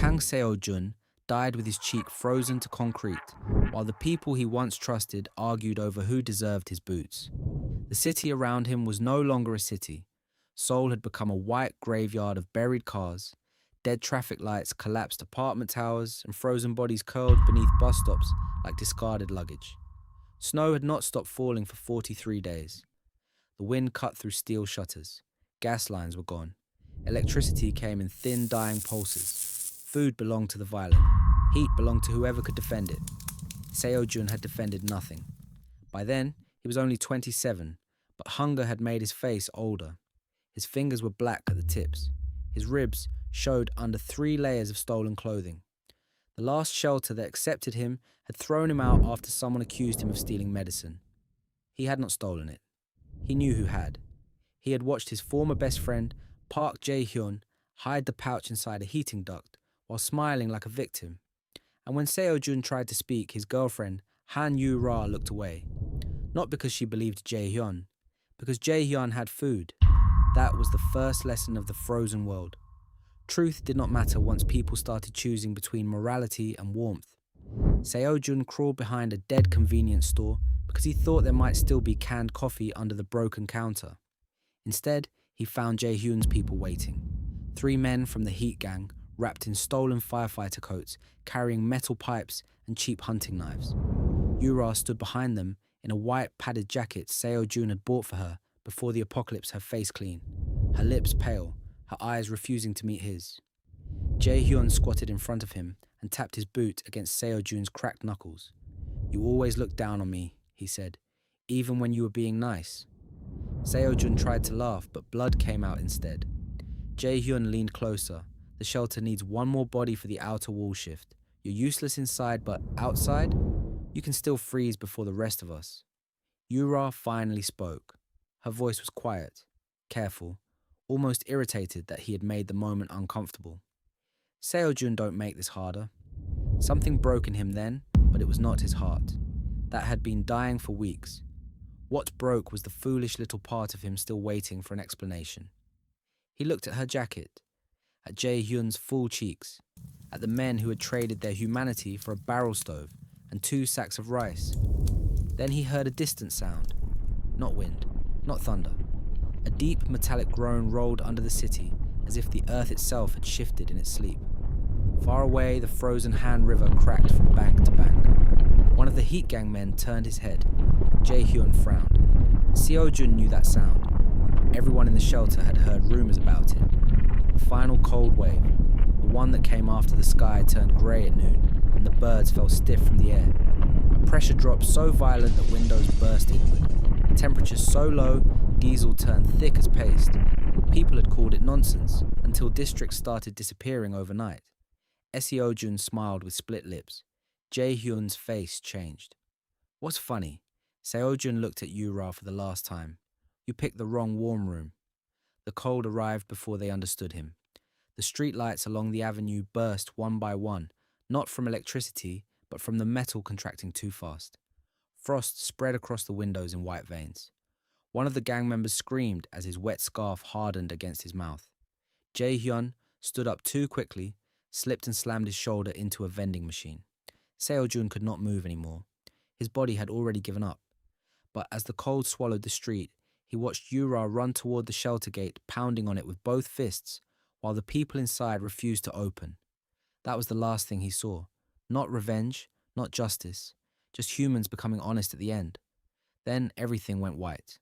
Kang Seo-jun died with his cheek frozen to concrete, while the people he once trusted argued over who deserved his boots. The city around him was no longer a city. Seoul had become a white graveyard of buried cars, dead traffic lights, collapsed apartment towers, and frozen bodies curled beneath bus stops like discarded luggage. Snow had not stopped falling for 43 days. The wind cut through steel shutters. Gas lines were gone. Electricity came in thin, dying pulses. Food belonged to the violent. Heat belonged to whoever could defend it. Seo-jun had defended nothing. By then, he was only 27, but hunger had made his face older. His fingers were black at the tips. His ribs showed under 3 layers of stolen clothing. The last shelter that accepted him had thrown him out after someone accused him of stealing medicine. He had not stolen it. He knew who had. He had watched his former best friend, Park Jae-hyun, hide the pouch inside a heating duct while smiling like a victim. And when Seo-jun tried to speak, his girlfriend, Han Yu-ra, looked away. Not because she believed Jae-hyun, because Jae-hyun had food. That was the first lesson of the frozen world. Truth did not matter once people started choosing between morality and warmth. Seo-jun crawled behind a dead convenience store because he thought there might still be canned coffee under the broken counter. Instead, he found Jae-hyun's people waiting. 3 men from the Heat Gang, wrapped in stolen firefighter coats, carrying metal pipes and cheap hunting knives. Yu-ra stood behind them in a white padded jacket Seo-jun had bought for her before the apocalypse her face clean, her lips pale, her eyes refusing to meet his. Jae-hyun squatted in front of him and tapped his boot against Seo-jun's cracked knuckles. "You always looked down on me," he said, "even when you were being nice." Seo-jun tried to laugh, but blood came out instead. Jae-hyun leaned closer. "The shelter needs one more body for the outer wall shift. You're useless inside, but outside, you can still freeze before the rest of us." Yu-ra finally spoke. Her voice was quiet, careful, almost irritated that he had made the moment uncomfortable. "Seo-jun don't make this harder." Something broke in him then, but it was not his heart. That had been dying for weeks. What broke was the foolish little part of him still waiting for an explanation. He looked at her jacket, at Jae-hyun's full cheeks, at the men who had traded their humanity for a barrel stove and 2 sacks of rice. Then he heard a distant sound. Not wind, not thunder. A deep metallic groan rolled under the city, as if the earth itself had shifted in its sleep. Far away, the frozen Han River cracked from bank to bank. One of the Heat Gang men turned his head. Jae-hyun frowned. Seo-jun knew that sound. Everyone in the shelter had heard rumors about it. The final cold wave, the one that came after the sky turned grey at noon and the birds fell stiff from the air. A pressure drop so violent that windows burst inward. Temperatures so low, diesel turned thick as paste. People had called it nonsense until districts started disappearing overnight. Seo-jun smiled with split lips. Jae-hyun's face changed. "What's funny?" Seo-jun looked at Yu-ra for the last time. "You picked the wrong warm room." The cold arrived before they understood him. The street lights along the avenue burst one by one, not from electricity, but from the metal contracting too fast. Frost spread across the windows in white veins. One of the gang members screamed as his wet scarf hardened against his mouth. Jae-hyun stood up too quickly, slipped and slammed his shoulder into a vending machine. Seo-jun could not move anymore. His body had already given up. But as the cold swallowed the street, he watched Yu-ra run toward the shelter gate, pounding on it with both fists, while the people inside refused to open. That was the last thing he saw. Not revenge, not justice, just humans becoming honest at the end. Then everything went white.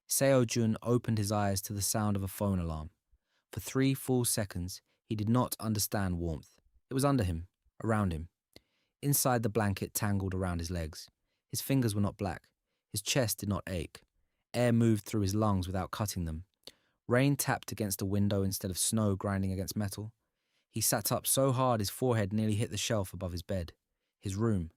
Seo-jun opened his eyes to the sound of a phone alarm. For 3 full seconds, he did not understand warmth. It was under him, around him. Inside the blanket tangled around his legs. His fingers were not black. His chest did not ache. Air moved through his lungs without cutting them. Rain tapped against a window instead of snow grinding against metal. He sat up so hard his forehead nearly hit the shelf above his bed. His room.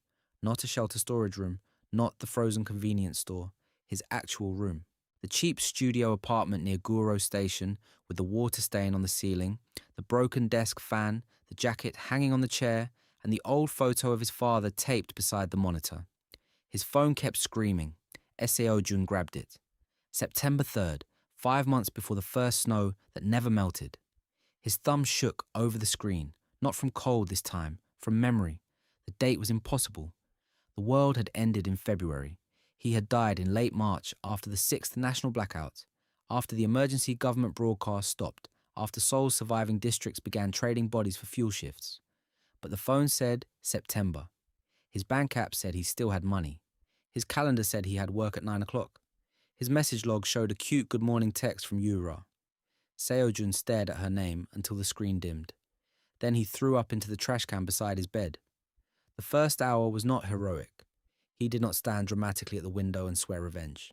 Not a shelter storage room, not the frozen convenience store. His actual room. The cheap studio apartment near Guro Station with the water stain on the ceiling, the broken desk fan, the jacket hanging on the chair, and the old photo of his father taped beside the monitor. His phone kept screaming. Seo-jun grabbed it. September 3rd, 5 months before the first snow that never melted. His thumb shook over the screen, Not from cold this time, from memory. The date was impossible. The world had ended in February. He had died in late March after the 6th national blackout, after the emergency government broadcast stopped, after Seoul's surviving districts began trading bodies for fuel shifts. But the phone said September. His bank app said he still had money. His calendar said he had work at 9 o'clock. His message log showed a cute good morning text from Yura. Seo-jun stared at her name until the screen dimmed. Then he threw up into the trash can beside his bed. The first hour was not heroic. He did not stand dramatically at the window and swear revenge.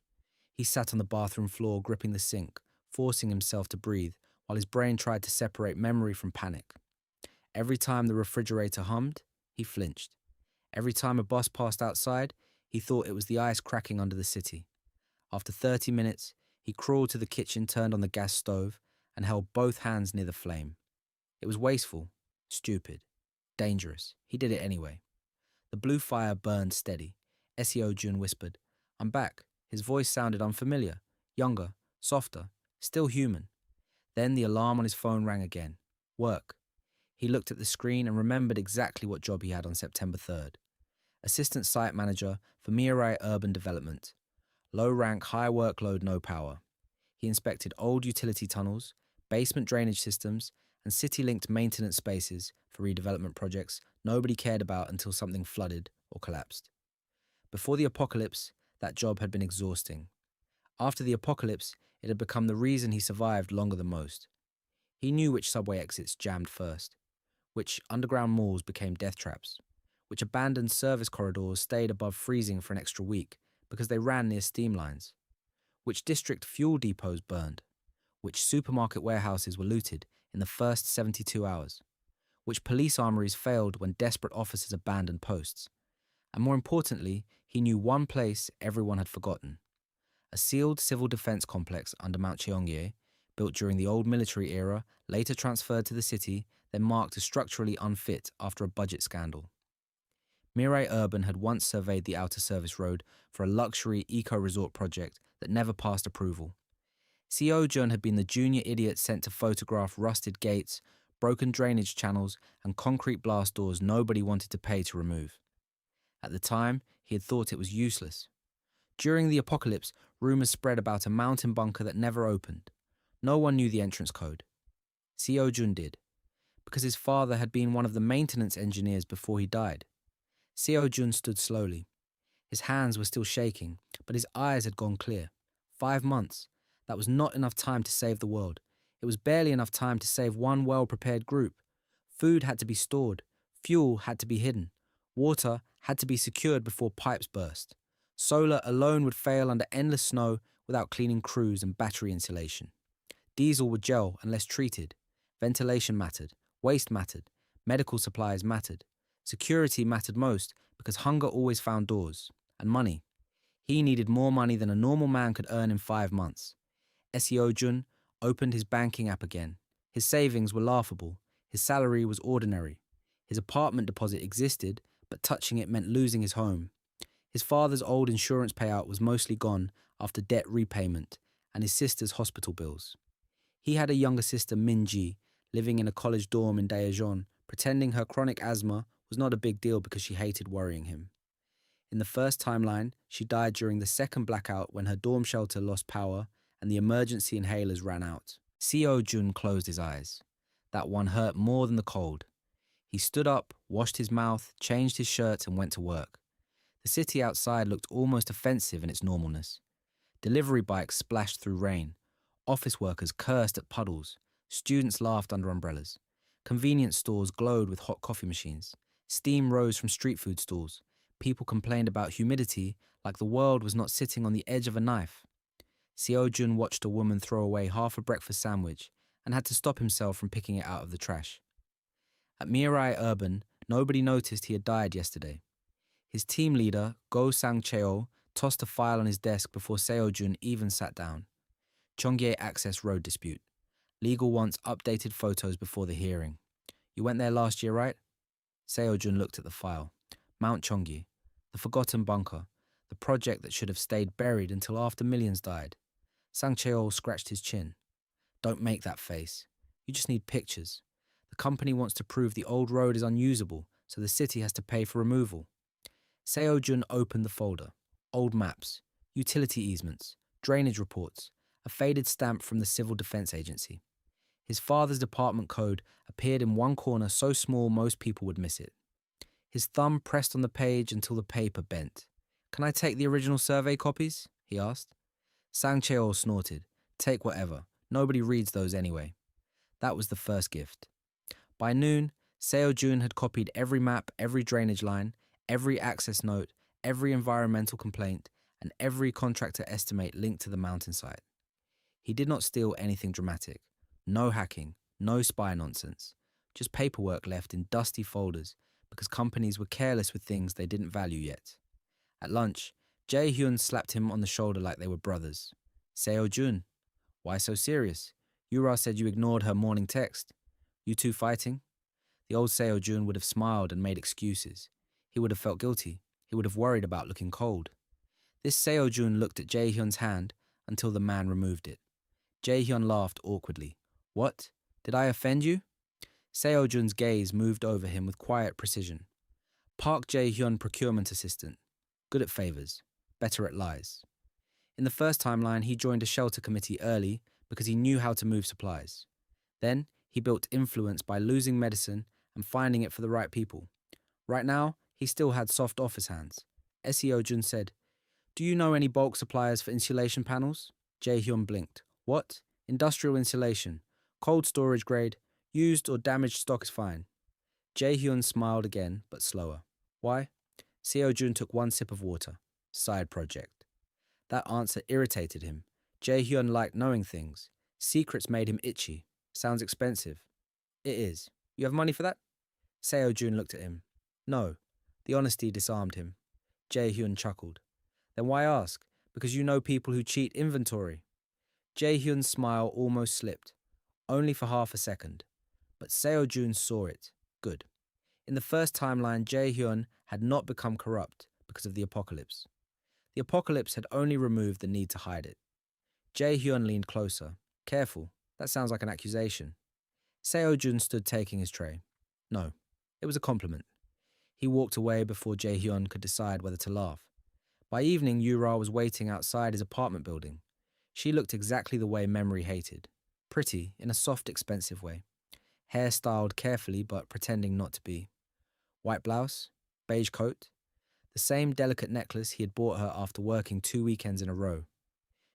He sat on the bathroom floor, gripping the sink, forcing himself to breathe, while his brain tried to separate memory from panic. Every time the refrigerator hummed, he flinched. Every time a bus passed outside, he thought it was the ice cracking under the city. After 30 minutes, he crawled to the kitchen, turned on the gas stove, and held both hands near the flame. It was wasteful, stupid, dangerous. He did it anyway. The blue fire burned steady. Seo-jun whispered, "I'm back." His voice sounded unfamiliar, younger, softer, still human. Then the alarm on his phone rang again. Work. He looked at the screen and remembered exactly what job he had on September 3rd. Assistant Site Manager for Mirai Urban Development. Low rank, high workload, no power. He inspected old utility tunnels, basement drainage systems, and city-linked maintenance spaces for redevelopment projects nobody cared about until something flooded or collapsed. Before the apocalypse, that job had been exhausting. After the apocalypse, it had become the reason he survived longer than most. He knew which subway exits jammed first, which underground malls became death traps, which abandoned service corridors stayed above freezing for an extra week because they ran near steam lines, which district fuel depots burned, which supermarket warehouses were looted in the first 72 hours, which police armories failed when desperate officers abandoned posts. And more importantly, he knew one place everyone had forgotten. A sealed civil defense complex under Mount Cheonggye, built during the old military era, later transferred to the city, then marked as structurally unfit after a budget scandal. Mirai Urban had once surveyed the outer service road for a luxury eco-resort project that never passed approval. Seo-jun had been the junior idiot sent to photograph rusted gates, broken drainage channels, and concrete blast doors nobody wanted to pay to remove. At the time, he had thought it was useless. During the apocalypse, rumors spread about a mountain bunker that never opened. No one knew the entrance code. Seo-jun did, because his father had been one of the maintenance engineers before he died. Seo-jun stood slowly. His hands were still shaking, but his eyes had gone clear. 5 months. That was not enough time to save the world. It was barely enough time to save one well-prepared group. Food had to be stored. Fuel had to be hidden. Water had to be secured before pipes burst. Solar alone would fail under endless snow without cleaning crews and battery insulation. Diesel would gel unless treated. Ventilation mattered. Waste mattered. Medical supplies mattered. Security mattered most because hunger always found doors. And money. He needed more money than a normal man could earn in 5 months. Seo-jun opened his banking app again. His savings were laughable. His salary was ordinary. His apartment deposit existed, but touching it meant losing his home. His father's old insurance payout was mostly gone after debt repayment and his sister's hospital bills. He had a younger sister, Min-ji, living in a college dorm in Daejeon, pretending her chronic asthma was not a big deal because she hated worrying him. In the first timeline, she died during the second blackout when her dorm shelter lost power and the emergency inhalers ran out. Seo-jun closed his eyes. That one hurt more than the cold. He stood up, washed his mouth, changed his shirt and went to work. The city outside looked almost offensive in its normalness. Delivery bikes splashed through rain. Office workers cursed at puddles. Students laughed under umbrellas. Convenience stores glowed with hot coffee machines. Steam rose from street food stalls. People complained about humidity like the world was not sitting on the edge of a knife. Seo-jun watched a woman throw away half a breakfast sandwich and had to stop himself from picking it out of the trash. At Mirai Urban, nobody noticed he had died yesterday. His team leader, Go Sang-cheo, tossed a file on his desk before Seo-jun even sat down. Cheonggye Access Road Dispute. Legal wants updated photos before the hearing. You went there last year, right? Seo-jun looked at the file. Mount Cheonggye, the forgotten bunker, the project that should have stayed buried until after millions died. Sang-cheo scratched his chin. Don't make that face. You just need pictures. The company wants to prove the old road is unusable, so the city has to pay for removal. Seo-jun opened the folder. Old maps, utility easements, drainage reports, a faded stamp from the Civil Defense Agency. His father's department code appeared in one corner so small most people would miss it. His thumb pressed on the page until the paper bent. "Can I take the original survey copies?" he asked. Sang Cheo snorted. "Take whatever. Nobody reads those anyway." That was the first gift. By noon, Seo-jun had copied every map, every drainage line, every access note, every environmental complaint, and every contractor estimate linked to the mountainside. He did not steal anything dramatic. No hacking, no spy nonsense. Just paperwork left in dusty folders because companies were careless with things they didn't value yet. At lunch, Jae-hyun slapped him on the shoulder like they were brothers. "Seo-jun, why so serious? Yura said you ignored her morning text. You two fighting?" The old Seo-jun would have smiled and made excuses. He would have felt guilty. He would have worried about looking cold. This Seo-jun looked at Jae-hyun's hand until the man removed it. Jae-hyun laughed awkwardly. "What? Did I offend you?" Seo-jun's gaze moved over him with quiet precision. Park Jae-hyun procurement assistant. Good at favors. Better at lies. In the first timeline, he joined a shelter committee early because he knew how to move supplies. Then, he built influence by losing medicine and finding it for the right people. Right now, he still had soft office hands. Seo-jun said, "Do you know any bulk suppliers for insulation panels?" Jae-hyun blinked. "What? Industrial insulation. Cold storage grade. Used or damaged stock is fine." Jae-hyun smiled again, but slower. "Why?" Seo-jun took one sip of water. Side project. That answer irritated him. Jae-hyun liked knowing things. Secrets made him itchy. "Sounds expensive." "It is. You have money for that?" Seo-jun looked at him. "No." The honesty disarmed him. Jae-hyun chuckled. "Then why ask? Because you know people who cheat inventory." Jae-hyun's smile almost slipped. Only for half a second. But Seo-jun saw it. Good. In the first timeline, Jae-hyun had not become corrupt because of the apocalypse. The apocalypse had only removed the need to hide it. Jae-hyun leaned closer. "Careful, that sounds like an accusation." Seo-jun stood taking his tray. "No, it was a compliment." He walked away before Jae-hyun could decide whether to laugh. By evening, Yura was waiting outside his apartment building. She looked exactly the way memory hated. Pretty, in a soft, expensive way. Hair styled carefully but pretending not to be. White blouse, beige coat, the same delicate necklace he had bought her after working 2 weekends in a row.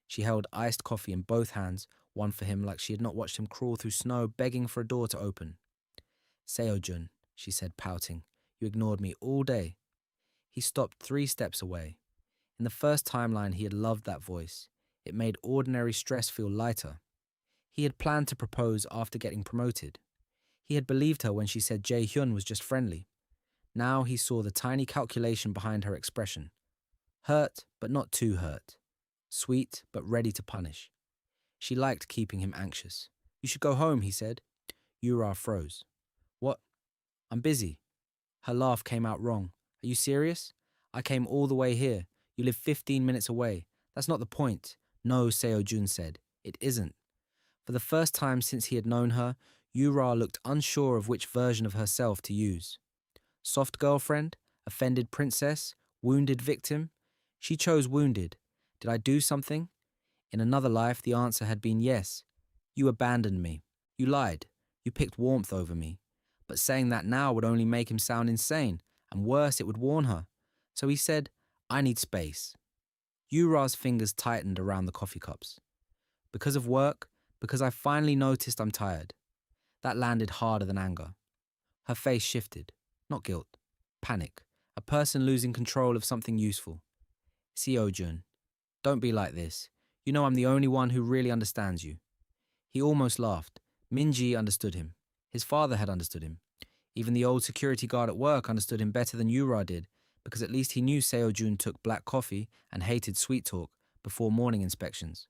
She held iced coffee in both hands, one for him like she had not watched him crawl through snow begging for a door to open. "Seo-jun," she said, pouting, "you ignored me all day." He stopped 3 steps away. In the first timeline, he had loved that voice. It made ordinary stress feel lighter. He had planned to propose after getting promoted. He had believed her when she said Jae-hyun was just friendly. Now he saw the tiny calculation behind her expression. Hurt, but not too hurt. Sweet, but ready to punish. She liked keeping him anxious. "You should go home," he said. Yura froze. "What?" "I'm busy." Her laugh came out wrong. "Are you serious? I came all the way here. You live 15 minutes away. That's not the point." "No," Seo-jun said. "It isn't." For the first time since he had known her, Yura looked unsure of which version of herself to use. Soft girlfriend? Offended princess? Wounded victim? She chose wounded. Did I do something? In another life, the answer had been yes. You abandoned me. You lied. You picked warmth over me. But saying that now would only make him sound insane, and worse, it would warn her. So he said, "I need space." Yura's fingers tightened around the coffee cups. "Because of work, because I finally noticed I'm tired." That landed harder than anger. Her face shifted. Not guilt. Panic. A person losing control of something useful. "Seo-jun, don't be like this. You know I'm the only one who really understands you." He almost laughed. Minji understood him. His father had understood him. Even the old security guard at work understood him better than Yura did, because at least he knew Seo-jun took black coffee and hated sweet talk before morning inspections.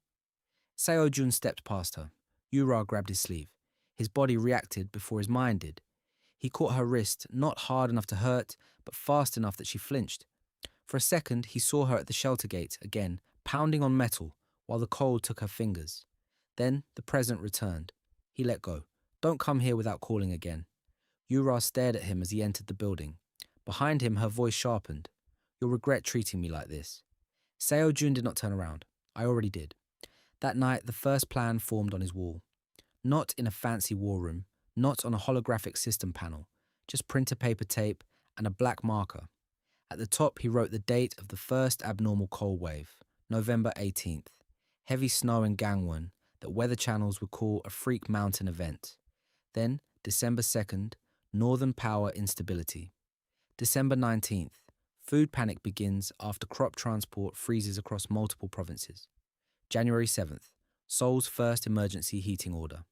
Seo-jun stepped past her. Yura grabbed his sleeve. His body reacted before his mind did. He caught her wrist, not hard enough to hurt, but fast enough that she flinched. For a second, he saw her at the shelter gate again, pounding on metal, while the cold took her fingers. Then the present returned. He let go. Don't come here without calling again. Yura stared at him as he entered the building. Behind him, her voice sharpened. You'll regret treating me like this. Seo-jun did not turn around. I already did. That night, the first plan formed on his wall. Not in a fancy war room, not on a holographic system panel, just printer paper tape and a black marker. At the top, he wrote the date of the first abnormal cold wave, November 18th. Heavy snow in Gangwon that weather channels would call a freak mountain event. Then, December 2nd, northern power instability. December 19th, food panic begins after crop transport freezes across multiple provinces. January 7th, Seoul's first emergency heating order.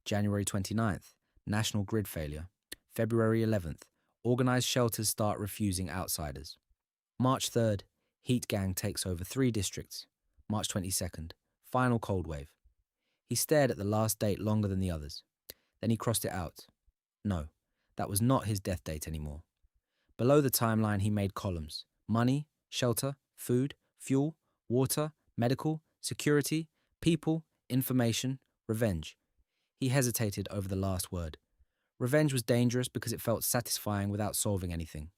January 29th, national grid failure. February 11th, organized shelters start refusing outsiders. March 3rd, heat gang takes over 3 districts. March 22nd, final cold wave. He stared at the last date longer than the others. Then he crossed it out. No, that was not his death date anymore. Below the timeline, he made columns. Money, shelter, food, fuel, water, medical, security, people, information, revenge. He hesitated over the last word. Revenge was dangerous because it felt satisfying without solving anything.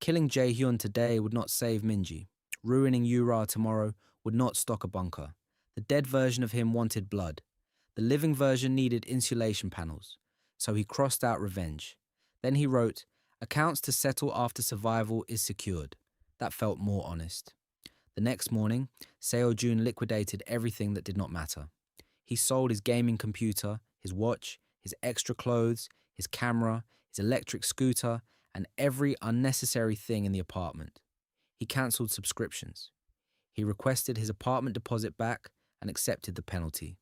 Killing Jae-hyun today would not save Minji. Ruining Yura tomorrow would not stock a bunker. The dead version of him wanted blood. The living version needed insulation panels. So he crossed out revenge. Then he wrote, accounts to settle after survival is secured. That felt more honest. The next morning, Seo-jun liquidated everything that did not matter. He sold his gaming computer, his watch, his extra clothes, his camera, his electric scooter, and every unnecessary thing in the apartment. He cancelled subscriptions. He requested his apartment deposit back and accepted the penalty.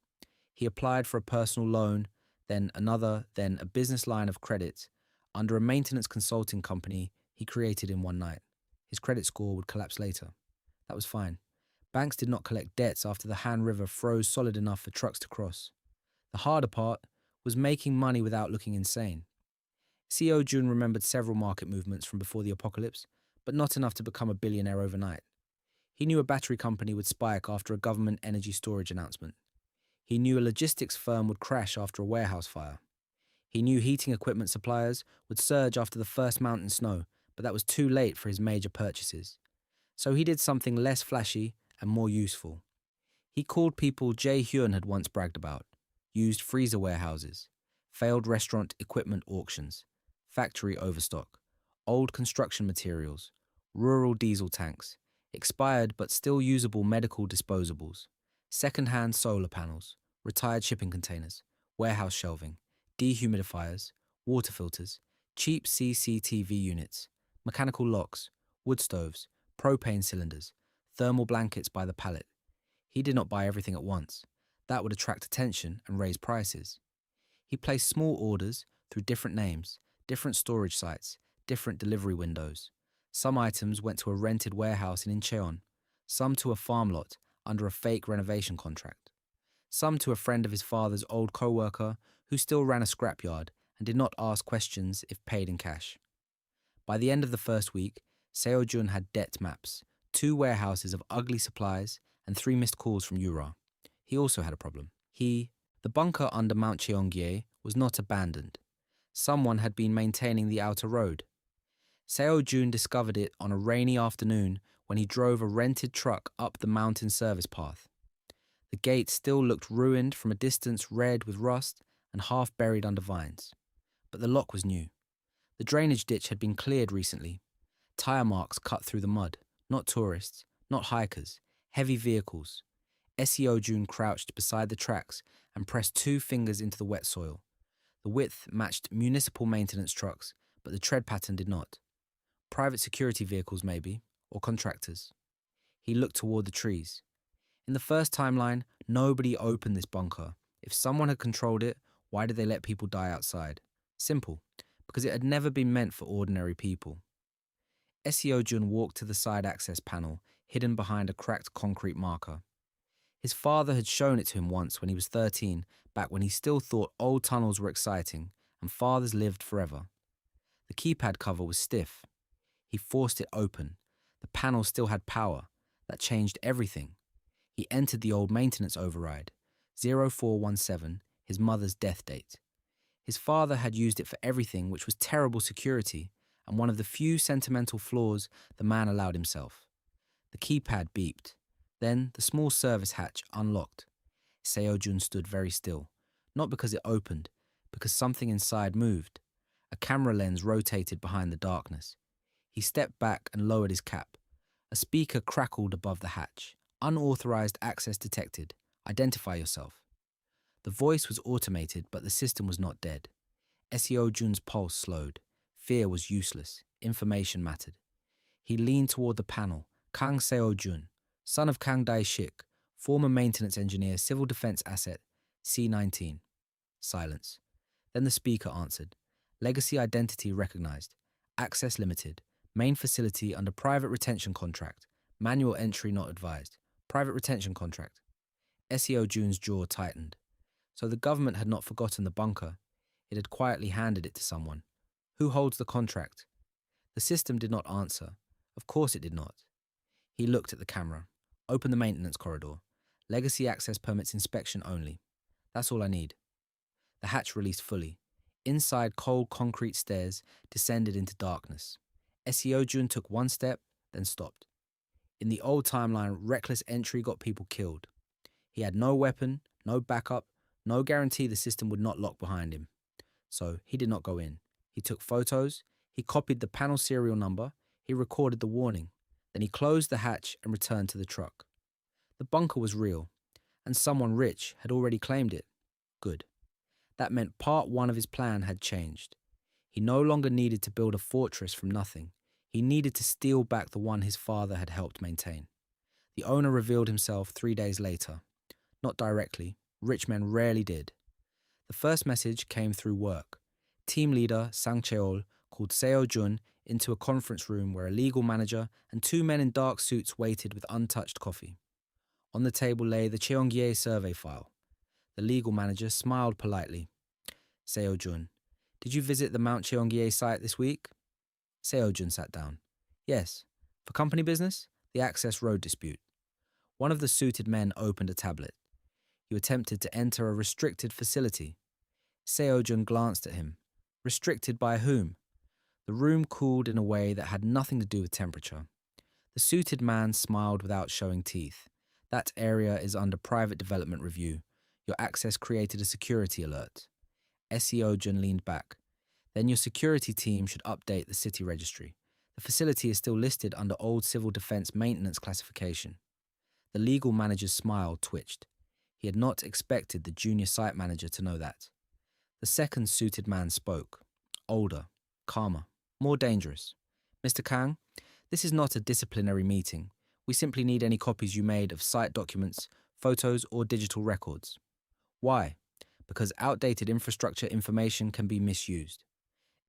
He applied for a personal loan, then another, then a business line of credit under a maintenance consulting company he created in one night. His credit score would collapse later. That was fine. Banks did not collect debts after the Han River froze solid enough for trucks to cross. The harder part was making money without looking insane. Seo-jun remembered several market movements from before the apocalypse, but not enough to become a billionaire overnight. He knew a battery company would spike after a government energy storage announcement. He knew a logistics firm would crash after a warehouse fire. He knew heating equipment suppliers would surge after the first mountain snow, but that was too late for his major purchases. So he did something less flashy and more useful. He called people Jae-hyun had once bragged about, used freezer warehouses, failed restaurant equipment auctions, factory overstock, old construction materials, rural diesel tanks, expired but still usable medical disposables, second-hand solar panels, retired shipping containers, warehouse shelving, dehumidifiers, water filters, cheap CCTV units, mechanical locks, wood stoves, propane cylinders, thermal blankets by the pallet. He did not buy everything at once. That would attract attention and raise prices. He placed small orders through different names, different storage sites, different delivery windows. Some items went to a rented warehouse in Incheon, some to a farm lot under a fake renovation contract, some to a friend of his father's old co-worker who still ran a scrapyard and did not ask questions if paid in cash. By the end of the first week, Seo-jun had debt maps, 2 warehouses of ugly supplies, and 3 missed calls from Yura. He also had a problem. The bunker under Mount Cheonggye was not abandoned. Someone had been maintaining the outer road. Seo-jun discovered it on a rainy afternoon when he drove a rented truck up the mountain service path. The gate still looked ruined from a distance, red with rust and half buried under vines. But the lock was new. The drainage ditch had been cleared recently. Tire marks cut through the mud. Not tourists, not hikers, heavy vehicles. Seo-jun crouched beside the tracks and pressed 2 fingers into the wet soil. The width matched municipal maintenance trucks, but the tread pattern did not. Private security vehicles maybe, or contractors. He looked toward the trees. In the first timeline, nobody opened this bunker. If someone had controlled it, why did they let people die outside? Simple, because it had never been meant for ordinary people. Seo-jun walked to the side access panel, hidden behind a cracked concrete marker. His father had shown it to him once when he was 13, back when he still thought old tunnels were exciting and fathers lived forever. The keypad cover was stiff. He forced it open. The panel still had power. That changed everything. He entered the old maintenance override, 0417, his mother's death date. His father had used it for everything, which was terrible security, and one of the few sentimental flaws the man allowed himself. The keypad beeped. Then the small service hatch unlocked. Seo-jun stood very still, not because it opened, because something inside moved. A camera lens rotated behind the darkness. He stepped back and lowered his cap. A speaker crackled above the hatch. Unauthorized access detected. Identify yourself. The voice was automated, but the system was not dead. Seo-jun's pulse slowed. Fear was useless. Information mattered. He leaned toward the panel. Kang Seo-jun, son of Kang Dae-shik, former maintenance engineer, civil defense asset, C-19. Silence. Then the speaker answered. Legacy identity recognized. Access limited. Main facility under private retention contract. Manual entry not advised. Private retention contract. Seo-jun's jaw tightened. So the government had not forgotten the bunker. It had quietly handed it to someone. Who holds the contract? The system did not answer. Of course it did not. He looked at the camera. Open the maintenance corridor. Legacy access permits inspection only. That's all I need. The hatch released fully. Inside, cold concrete stairs descended into darkness. Seo-jun took one step, then stopped. In the old timeline, reckless entry got people killed. He had no weapon, no backup, no guarantee the system would not lock behind him. So he did not go in. He took photos, he copied the panel serial number, he recorded the warning. Then he closed the hatch and returned to the truck. The bunker was real, and someone rich had already claimed it. Good. That meant part one of his plan had changed. He no longer needed to build a fortress from nothing. He needed to steal back the one his father had helped maintain. The owner revealed himself 3 days later. Not directly. Rich men rarely did. The first message came through work. Team leader Sang Cheol called Seo-jun into a conference room where a legal manager and 2 men in dark suits waited with untouched coffee. On the table lay the Cheonggye survey file. The legal manager smiled politely. Seo-jun, did you visit the Mount Cheonggye site this week? Seo-jun sat down. Yes. For company business? The access road dispute. One of the suited men opened a tablet. You attempted to enter a restricted facility. Seo-jun glanced at him. Restricted by whom? The room cooled in a way that had nothing to do with temperature. The suited man smiled without showing teeth. That area is under private development review. Your access created a security alert. Seo-jun leaned back. Then your security team should update the city registry. The facility is still listed under old civil defense maintenance classification. The legal manager's smile twitched. He had not expected the junior site manager to know that. The second suited man spoke. Older, calmer, more dangerous. Mr. Kang, this is not a disciplinary meeting. We simply need any copies you made of site documents, photos, or digital records. Why? Because outdated infrastructure information can be misused.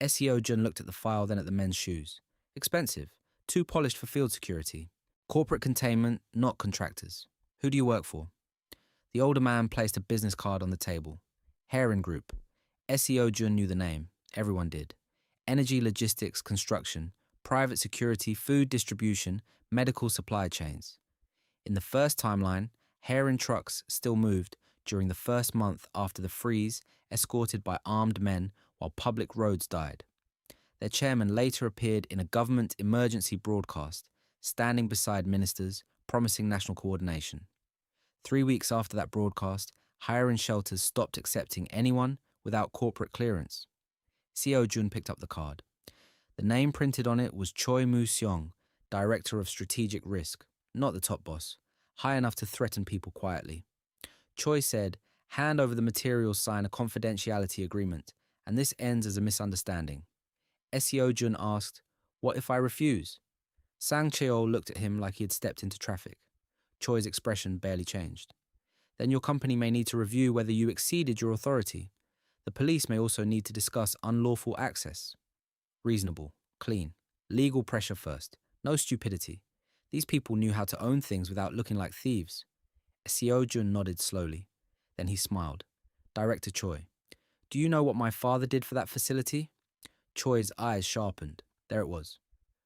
Seo-jun looked at the file, then at the men's shoes. Expensive, too polished for field security. Corporate containment, not contractors. Who do you work for? The older man placed a business card on the table. Haerin Group. Seo-jun knew the name. Everyone did. Energy, logistics, construction, private security, food distribution, medical supply chains. In the first timeline, Haerin trucks still moved during the first month after the freeze, escorted by armed men while public roads died. Their chairman later appeared in a government emergency broadcast, standing beside ministers, promising national coordination. 3 weeks after that broadcast, Haerin shelters stopped accepting anyone without corporate clearance. Seo-jun picked up the card. The name printed on it was Choi Moo-seong, Director of Strategic Risk, not the top boss, high enough to threaten people quietly. Choi said, hand over the materials, sign a confidentiality agreement, and this ends as a misunderstanding. Seo-jun asked, what if I refuse? Sang Cheol looked at him like he had stepped into traffic. Choi's expression barely changed. Then your company may need to review whether you exceeded your authority. The police may also need to discuss unlawful access. Reasonable, clean, legal pressure first, no stupidity. These people knew how to own things without looking like thieves. Seo-jun nodded slowly. Then he smiled. Director Choi, do you know what my father did for that facility? Choi's eyes sharpened. There it was.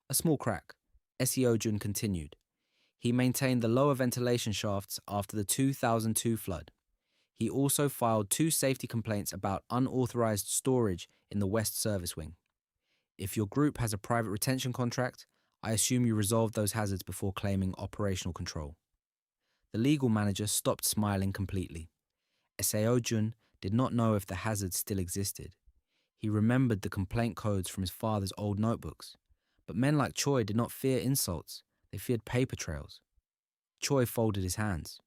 A small crack. Seo-jun continued. He maintained the lower ventilation shafts after the 2002 flood. He also filed 2 safety complaints about unauthorized storage in the West Service Wing. If your group has a private retention contract, I assume you resolved those hazards before claiming operational control. The legal manager stopped smiling completely. Seo-jun did not know if the hazards still existed. He remembered the complaint codes from his father's old notebooks. But men like Choi did not fear insults, they feared paper trails. Choi folded his hands.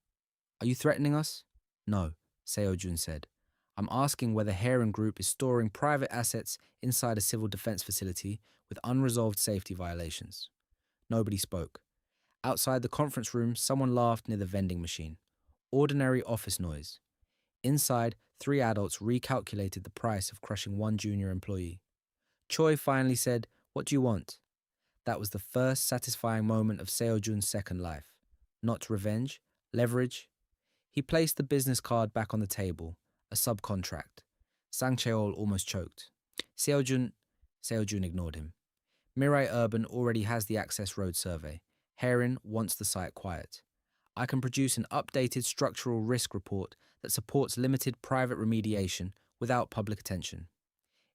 Are you threatening us? No, Seo-jun said. I'm asking whether Haerin Group is storing private assets inside a civil defense facility with unresolved safety violations. Nobody spoke. Outside the conference room, someone laughed near the vending machine. Ordinary office noise. Inside, 3 adults recalculated the price of crushing 1 junior employee. Choi finally said, "What do you want?" That was the first satisfying moment of Seo-jun's second life. Not revenge, leverage. He placed the business card back on the table, a subcontract. Sang Cheol almost choked. Seo-jun ignored him. Mirai Urban already has the access road survey. Haerin wants the site quiet. I can produce an updated structural risk report that supports limited private remediation without public attention.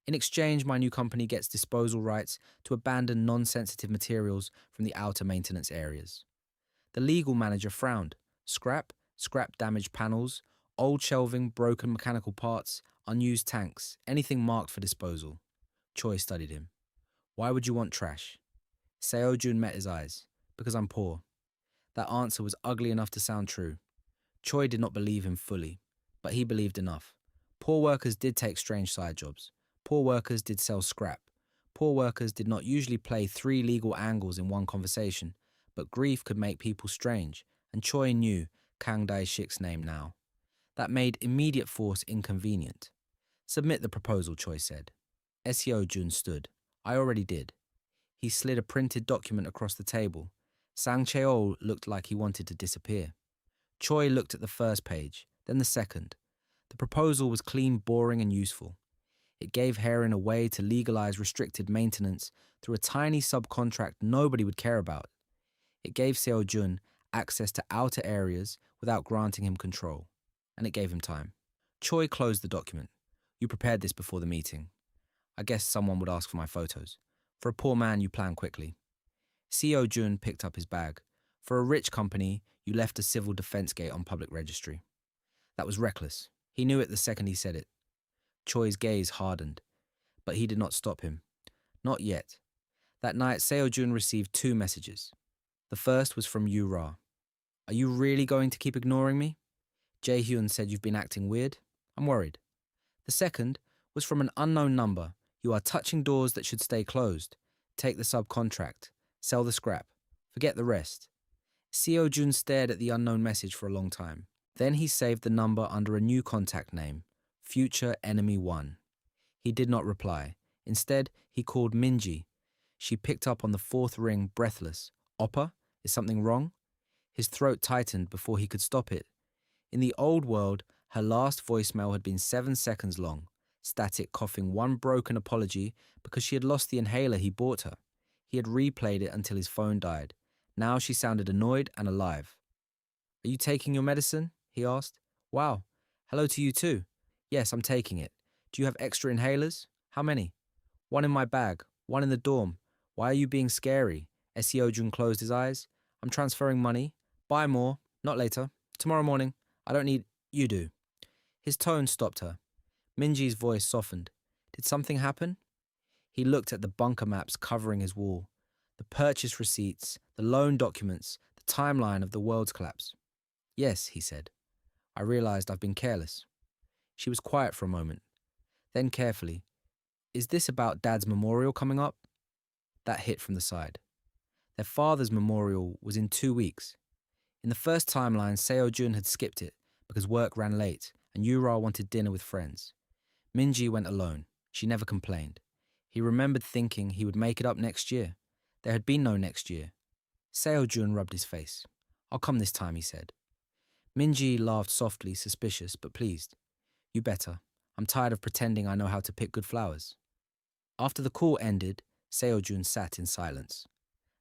In exchange, my new company gets disposal rights to abandon non-sensitive materials from the outer maintenance areas. The legal manager frowned. Scrap damaged panels, old shelving, broken mechanical parts, unused tanks, anything marked for disposal. Choi studied him. Why would you want trash? Seo-jun met his eyes. Because I'm poor. That answer was ugly enough to sound true. Choi did not believe him fully, but he believed enough. Poor workers did take strange side jobs. Poor workers did sell scrap. Poor workers did not usually play 3 legal angles in one conversation, but grief could make people strange, and Choi knew Kang Dae-shik's name now. That made immediate force inconvenient. Submit the proposal, Choi said. Seo-jun stood. I already did. He slid a printed document across the table. Sang Cheol looked like he wanted to disappear. Choi looked at the first page, then the second. The proposal was clean, boring, and useful. It gave Haerin a way to legalize restricted maintenance through a tiny subcontract nobody would care about. It gave Seo-jun access to outer areas without granting him control. And it gave him time. Choi closed the document. You prepared this before the meeting. I guess someone would ask for my photos. For a poor man, you plan quickly. Seo-jun picked up his bag. For a rich company, you left a civil defense gate on public registry. That was reckless. He knew it the second he said it. Choi's gaze hardened, but he did not stop him. Not yet. That night, Seo-jun received 2 messages. The first was from Yu-ra. Are you really going to keep ignoring me? Jae-hyun said you've been acting weird. I'm worried. The second was from an unknown number. You are touching doors that should stay closed. Take the subcontract. Sell the scrap. Forget the rest. Seo-jun stared at the unknown message for a long time. Then he saved the number under a new contact name, Future Enemy 1. He did not reply. Instead, he called Minji. She picked up on the 4th ring, breathless. Oppa? Is something wrong? His throat tightened before he could stop it. In the old world, her last voicemail had been 7 seconds long, static, coughing one broken apology because she had lost the inhaler he bought her. He had replayed it until his phone died. Now she sounded annoyed and alive. Are you taking your medicine? He asked. Wow. Hello to you too. Yes, I'm taking it. Do you have extra inhalers? How many? 1 in my bag, 1 in the dorm. Why are you being scary? Seo-jun closed his eyes. I'm transferring money. Buy more. Not later. Tomorrow morning. I don't need... You do. His tone stopped her. Minji's voice softened. Did something happen? He looked at the bunker maps covering his wall. The purchase receipts, the loan documents, the timeline of the world's collapse. Yes, he said. I realized I've been careless. She was quiet for a moment. Then carefully. Is this about Dad's memorial coming up? That hit from the side. Their father's memorial was in 2 weeks. In the first timeline, Seo-jun had skipped it because work ran late and Yu-ra wanted dinner with friends. Minji went alone. She never complained. He remembered thinking he would make it up next year. There had been no next year. Seo-jun rubbed his face. I'll come this time, he said. Minji laughed softly, suspicious, but pleased. You better. I'm tired of pretending I know how to pick good flowers. After the call ended, Seo-jun sat in silence.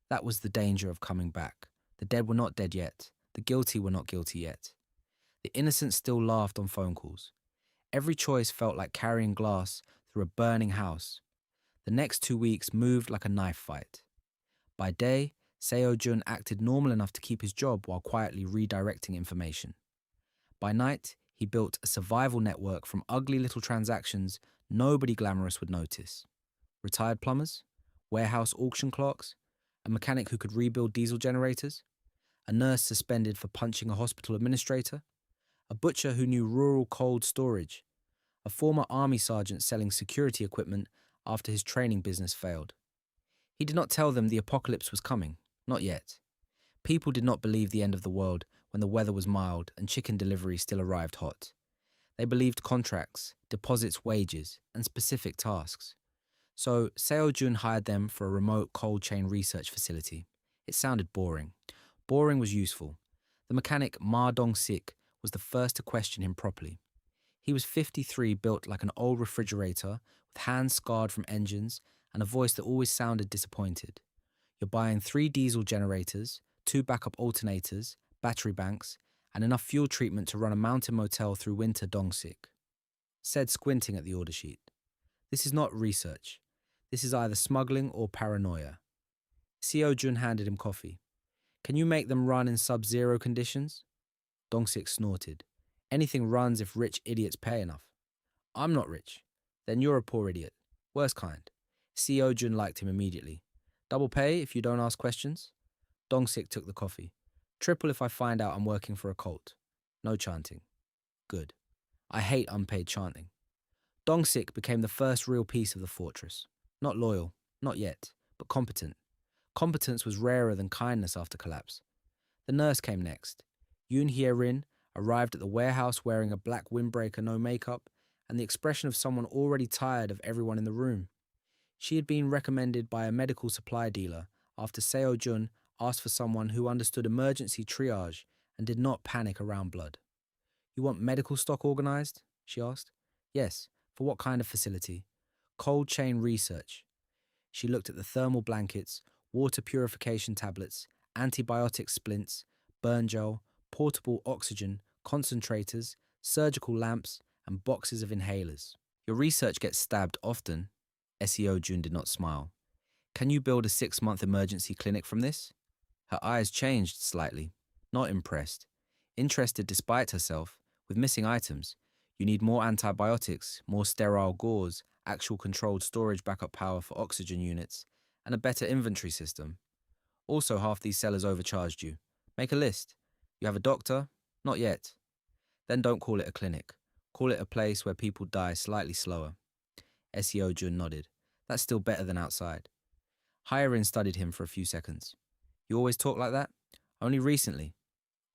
That was the danger of coming back. The dead were not dead yet. The guilty were not guilty yet. The innocent still laughed on phone calls. Every choice felt like carrying glass through a burning house. The next 2 weeks moved like a knife fight. By day, Seo-jun acted normal enough to keep his job while quietly redirecting information. By night, he built a survival network from ugly little transactions nobody glamorous would notice. Retired plumbers, warehouse auction clerks, a mechanic who could rebuild diesel generators, a nurse suspended for punching a hospital administrator, a butcher who knew rural cold storage, a former army sergeant selling security equipment after his training business failed. He did not tell them the apocalypse was coming, not yet. People did not believe the end of the world when the weather was mild and chicken delivery still arrived hot. They believed contracts, deposits, wages, and specific tasks. So Seo-jun hired them for a remote cold chain research facility. It sounded boring. Boring was useful. The mechanic Ma Dong-sik was the first to question him properly. He was 53, built like an old refrigerator, with hands scarred from engines and a voice that always sounded disappointed. You're buying 3 diesel generators, 2 backup alternators, battery banks, and enough fuel treatment to run a mountain motel through winter, Dong-sik said, squinting at the order sheet. This is not research. This is either smuggling or paranoia. Seo-jun handed him coffee. Can you make them run in sub-zero conditions? Dong-sik snorted. Anything runs if rich idiots pay enough. I'm not rich. Then you're a poor idiot. Worst kind. Seo-jun liked him immediately. Double pay if you don't ask questions? Dong-sik took the coffee. Triple if I find out I'm working for a cult. No chanting. Good. I hate unpaid chanting. Dong-sik became the first real piece of the fortress. Not loyal, not yet, but competent. Competence was rarer than kindness after collapse. The nurse came next. Yoon Haerin arrived at the warehouse wearing a black windbreaker, no makeup, and the expression of someone already tired of everyone in the room. She had been recommended by a medical supply dealer after Seo-jun asked for someone who understood emergency triage and did not panic around blood. You want medical stock organized? She asked. Yes. For what kind of facility? Cold chain research. She looked at the thermal blankets, water purification tablets, antibiotic splints, burn gel, portable oxygen, concentrators, surgical lamps, and boxes of inhalers. Your research gets stabbed often. Seo-jun did not smile. Can you build a 6-month emergency clinic from this? Her eyes changed slightly. Not impressed. Interested despite herself, with missing items. You need more antibiotics, more sterile gauze, actual controlled storage backup power for oxygen units, and a better inventory system. Also, half these sellers overcharged you. Make a list. You have a doctor? Not yet. Then don't call it a clinic. Call it a place where people die slightly slower. Seo-jun nodded. That's still better than outside. Haerin studied him for a few seconds. You always talk like that? Only recently.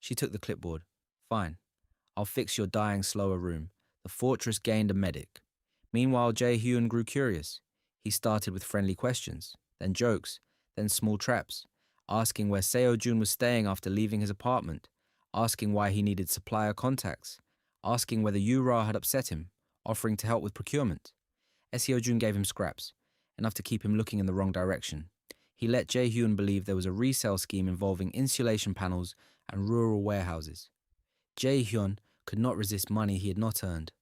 She took the clipboard. Fine. I'll fix your dying slower room. The fortress gained a medic. Meanwhile, Jae-hyun grew curious. He started with friendly questions, then jokes, then small traps, asking where Seo-jun was staying after leaving his apartment, asking why he needed supplier contacts, asking whether Yura had upset him, offering to help with procurement. Seo-jun gave him scraps, enough to keep him looking in the wrong direction. He let Jae-hyun believe there was a resale scheme involving insulation panels and rural warehouses. Jae-hyun could not resist money he had not earned.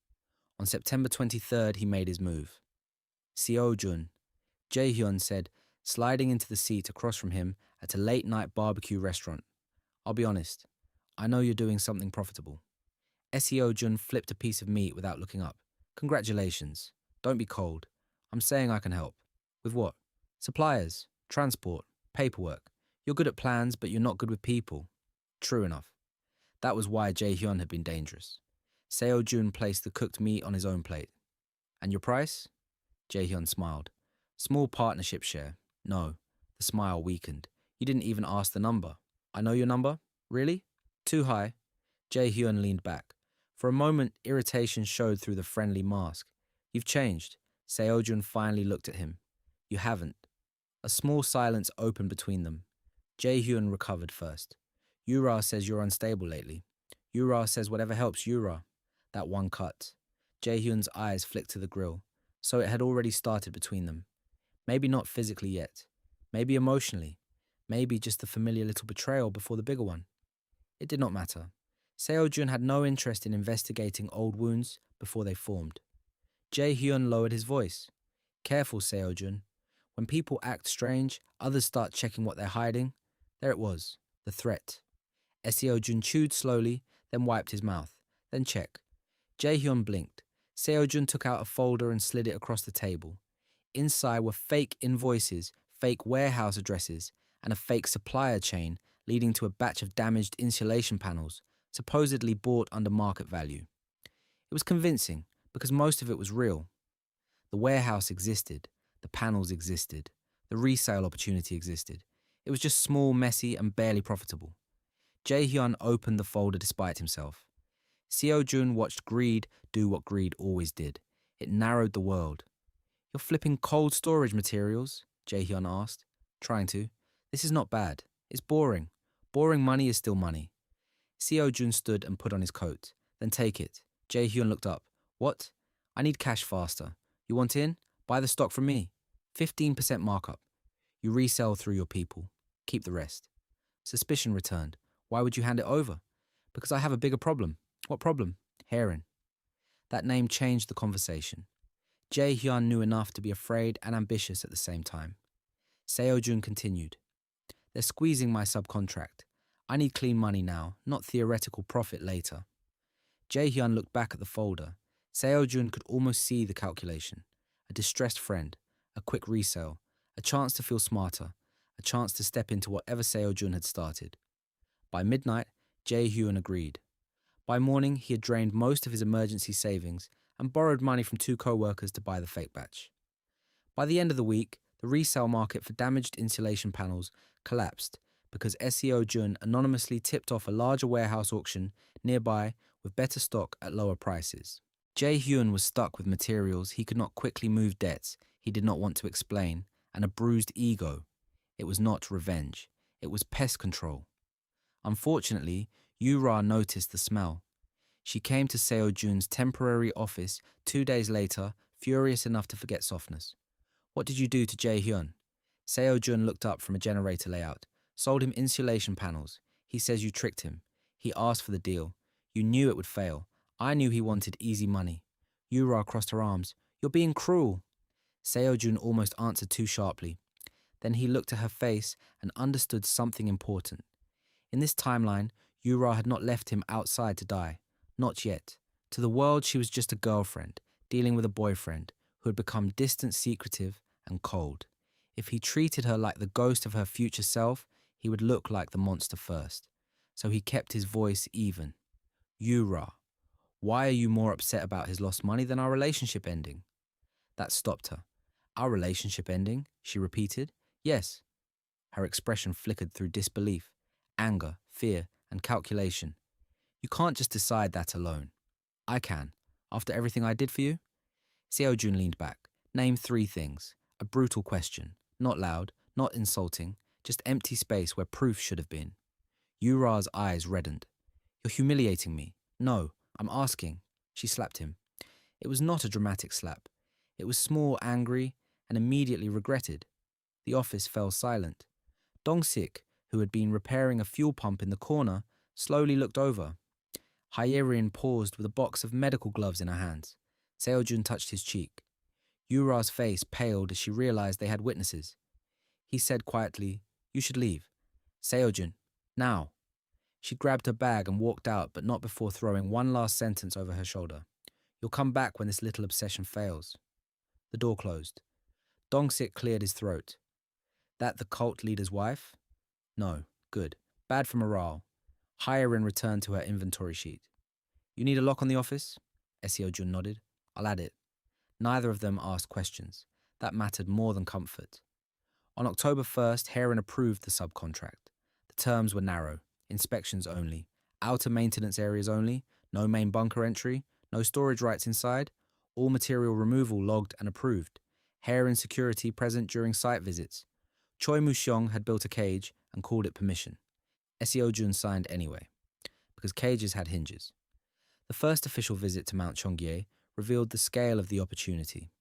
On September 23rd, he made his move. Seo-jun, Jae-hyun said, sliding into the seat across from him at a late-night barbecue restaurant. I'll be honest, I know you're doing something profitable. Seo-jun flipped a piece of meat without looking up. Congratulations. Don't be cold. I'm saying I can help. With what? Suppliers, transport, paperwork. You're good at plans, but you're not good with people. True enough. That was why Jae-hyun had been dangerous. Seo-jun placed the cooked meat on his own plate. And your price? Jae-hyun smiled. Small partnership share. No. The smile weakened. You didn't even ask the number. I know your number? Really? Too high. Jae-hyun leaned back. For a moment, irritation showed through the friendly mask. You've changed. Seo-jun finally looked at him. You haven't. A small silence opened between them. Jae-hyun recovered first. Yura says you're unstable lately. Yura says whatever helps Yura. That one cut. Jae-hyun's eyes flicked to the grill. So it had already started between them. Maybe not physically yet. Maybe emotionally. Maybe just the familiar little betrayal before the bigger one. It did not matter. Seo-jun had no interest in investigating old wounds before they formed. Jae-hyun lowered his voice. Careful, Seo-jun. When people act strange, others start checking what they're hiding. There it was, the threat. Seo-jun chewed slowly, then wiped his mouth. Then check. Jae-hyun blinked. Seo-jun took out a folder and slid it across the table. Inside were fake invoices, fake warehouse addresses, and a fake supplier chain leading to a batch of damaged insulation panels, supposedly bought under market value. It was convincing, because most of it was real. The warehouse existed, the panels existed, the resale opportunity existed. It was just small, messy, and barely profitable. Jae-hyun opened the folder despite himself. Seo-jun watched greed do what greed always did. It narrowed the world. "You're flipping cold storage materials?" Jae-hyun asked. "Trying to. This is not bad. It's boring. Boring money is still money." Seo-jun stood and put on his coat. "Then take it." Jae-hyun looked up. "What?" "I need cash faster. You want in? Buy the stock from me. 15% markup. You resell through your people. Keep the rest." Suspicion returned. "Why would you hand it over?" "Because I have a bigger problem." "What problem?" "Haerin." That name changed the conversation. Jae-hyun knew enough to be afraid and ambitious at the same time. Seo-jun continued. "They're squeezing my subcontract. I need clean money now, not theoretical profit later." Jae-hyun looked back at the folder. Seo-jun could almost see the calculation. A distressed friend, a quick resale, a chance to feel smarter, a chance to step into whatever Seo-jun had started. By midnight, Jae-hyun agreed. By morning, he had drained most of his emergency savings and borrowed money from 2 co-workers to buy the fake batch. By the end of the week, the resale market for damaged insulation panels collapsed because Seo-jun anonymously tipped off a larger warehouse auction nearby with better stock at lower prices. Jae-hyun was stuck with materials he could not quickly move, debts he did not want to explain, and a bruised ego. It was not revenge. It was pest control. Unfortunately, Yura noticed the smell. She came to Seo-jun's temporary office 2 days later, furious enough to forget softness. "What did you do to Jae-hyun?" Seo-jun looked up from a generator layout. "Sold him insulation panels. He says you tricked him. He asked for the deal. You knew it would fail. I knew he wanted easy money." Yura crossed her arms. "You're being cruel." Seo-jun almost answered too sharply. Then he looked at her face and understood something important. In this timeline, Yura had not left him outside to die. Not yet. To the world, she was just a girlfriend, dealing with a boyfriend, who had become distant, secretive, and cold. If he treated her like the ghost of her future self, he would look like the monster first. So he kept his voice even. "Yura, why are you more upset about his lost money than our relationship ending?" That stopped her. "Our relationship ending?" she repeated. "Yes." Her expression flickered through disbelief, anger, fear, and calculation. "You can't just decide that alone." "I can. After everything I did for you?" Seo-jun leaned back. "Name 3 things. A brutal question. Not loud, not insulting, just empty space where proof should have been." Yura's eyes reddened. "You're humiliating me." "No, I'm asking." She slapped him. It was not a dramatic slap. It was small, angry, and immediately regretted. The office fell silent. Dong-sik, who had been repairing a fuel pump in the corner, slowly looked over. Haerin paused with a box of medical gloves in her hands. Seo-jun touched his cheek. Yura's face paled as she realized they had witnesses. He said quietly, "You should leave." "Seo-jun, now." She grabbed her bag and walked out, but not before throwing one last sentence over her shoulder. "You'll come back when this little obsession fails." The door closed. Dong-sik cleared his throat. "That the cult leader's wife?" "No. Good. Bad for morale." Haerin returned to her inventory sheet. "You need a lock on the office?" Seo-jun nodded. "I'll add it." Neither of them asked questions. That mattered more than comfort. On October 1st, Haerin approved the subcontract. The terms were narrow. Inspections only. Outer maintenance areas only. No main bunker entry. No storage rights inside. All material removal logged and approved. Haerin security present during site visits. Choi Moo-seong had built a cage and called it permission. Seo-jun signed anyway, because cages had hinges. The first official visit to Mount Cheonggye revealed the scale of the opportunity.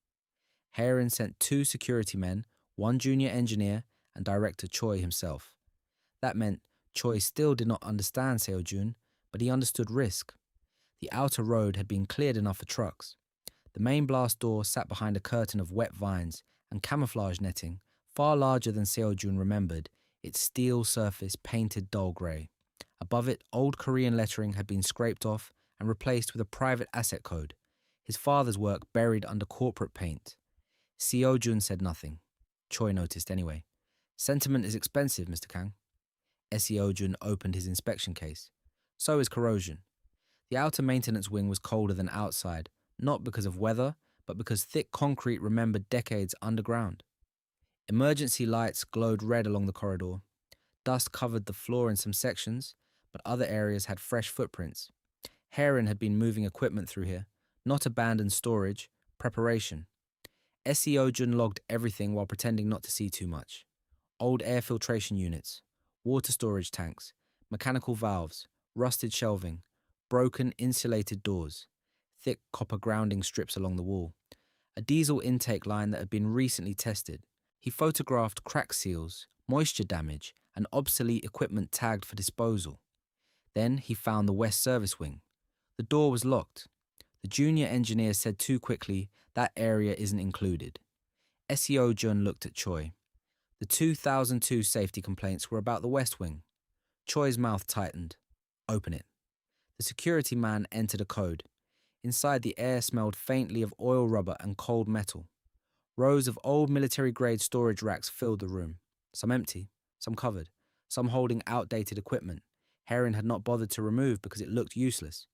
Haerin sent 2 security men, 1 junior engineer, and Director Choi himself. That meant Choi still did not understand Seo-jun, but he understood risk. The outer road had been cleared enough for trucks. The main blast door sat behind a curtain of wet vines and camouflage netting, far larger than Seo-jun remembered, its steel surface painted dull grey. Above it, old Korean lettering had been scraped off and replaced with a private asset code, his father's work buried under corporate paint. Seo-jun said nothing. Choi noticed anyway. "Sentiment is expensive, Mr. Kang." Seo-jun opened his inspection case. "So is corrosion." The outer maintenance wing was colder than outside, not because of weather, but because thick concrete remembered decades underground. Emergency lights glowed red along the corridor. Dust covered the floor in some sections, but other areas had fresh footprints. Haerin had been moving equipment through here, not abandoned storage, preparation. Seo-jun logged everything while pretending not to see too much. Old air filtration units, water storage tanks, mechanical valves, rusted shelving, broken insulated doors, thick copper grounding strips along the wall, a diesel intake line that had been recently tested. He photographed crack seals, moisture damage, and obsolete equipment tagged for disposal. Then he found the west service wing. The door was locked. The junior engineer said too quickly, "That area isn't included." Seo-jun looked at Choi. The 2002 safety complaints were about the west wing. Choi's mouth tightened. "Open it." The security man entered a code. Inside, the air smelled faintly of oil rubber and cold metal. Rows of old military-grade storage racks filled the room. Some empty, some covered, some holding outdated equipment Haerin had not bothered to remove because it looked useless.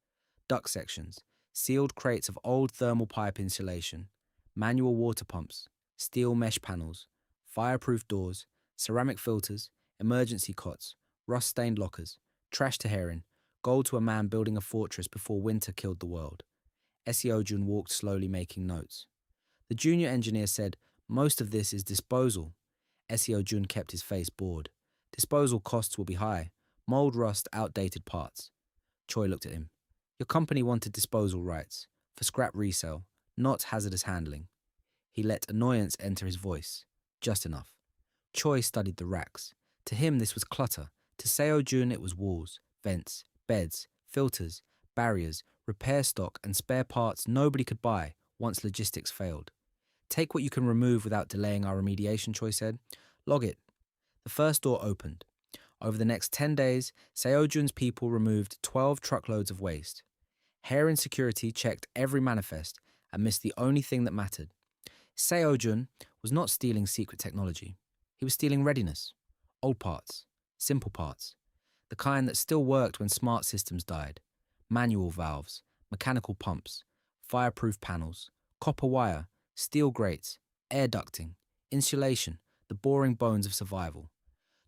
Duct sections, sealed crates of old thermal pipe insulation, manual water pumps, steel mesh panels, fireproof doors, ceramic filters, emergency cots, rust-stained lockers, trash to Haerin, gold to a man building a fortress before winter killed the world. Seo-jun walked slowly, making notes. The junior engineer said, "Most of this is disposal." Seo-jun kept his face bored. "Disposal costs will be high. Mold rust, outdated parts." Choi looked at him. "Your company wanted disposal rights, for scrap resale, not hazardous handling." He let annoyance enter his voice. Just enough. Choi studied the racks. To him this was clutter. To Seo-jun it was walls, vents, beds, filters, barriers, repair stock and spare parts nobody could buy once logistics failed. "Take what you can remove without delaying our remediation," Choi said. "Log it." The first door opened. Over the next 10 days, Seo-jun's people removed 12 truckloads of waste. Haerin security checked every manifest and missed the only thing that mattered. Seo-jun was not stealing secret technology. He was stealing readiness. Old parts. Simple parts. The kind that still worked when smart systems died. Manual valves, mechanical pumps, fireproof panels, copper wire, steel grates, air ducting, insulation, the boring bones of survival.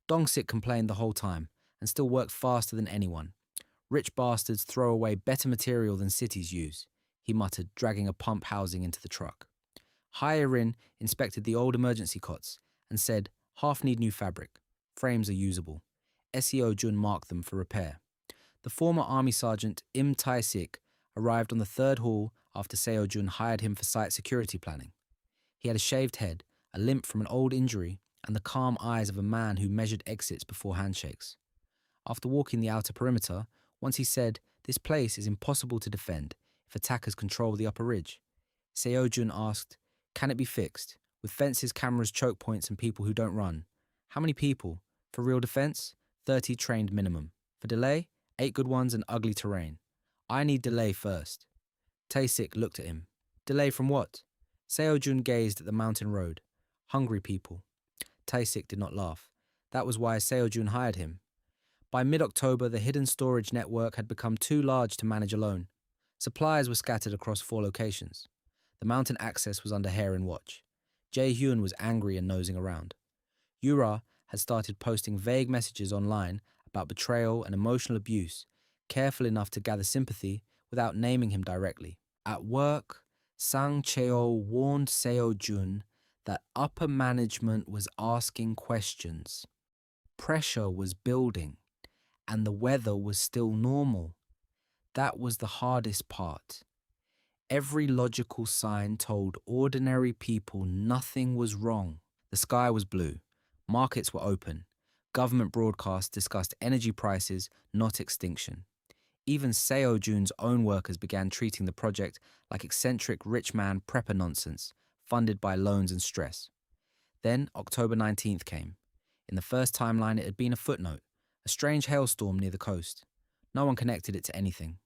Dong-sik complained the whole time and still worked faster than anyone. "Rich bastards throw away better material than cities use," he muttered, dragging a pump housing into the truck. Haerin inspected the old emergency cots and said, "Half need new fabric. Frames are usable." Seo-jun marked them for repair. The former army sergeant Im Tae-sik arrived on the third hall after Seo-jun hired him for site security planning. He had a shaved head, a limp from an old injury, and the calm eyes of a man who measured exits before handshakes. After walking the outer perimeter, once he said, "This place is impossible to defend if attackers control the upper ridge." Seo-jun asked, "Can it be fixed? With fences, cameras, choke points, and people who don't run. How many people? For real defense? 30 trained minimum. For delay? 8 good ones and ugly terrain. I need delay first." Tae-sik looked at him. "Delay from what?" Seo-jun gazed at the mountain road. "Hungry people." Tae-sik did not laugh. That was why Seo-jun hired him. By mid-October, the hidden storage network had become too large to manage alone. Supplies were scattered across 4 locations. The mountain access was under Haerin watch. Jae-hyun was angry and nosing around. Yura had started posting vague messages online about betrayal and emotional abuse, careful enough to gather sympathy without naming him directly. At work, Sang Cheo warned Seo-jun that upper management was asking questions. Pressure was building, and the weather was still normal. That was the hardest part. Every logical sign told ordinary people nothing was wrong. The sky was blue. Markets were open. Government broadcasts discussed energy prices, not extinction. Even Seo-jun's own workers began treating the project like eccentric rich man prepper nonsense, funded by loans and stress. Then October 19th came. In the first timeline, it had been a footnote, a strange hailstorm near the coast. No one connected it to anything.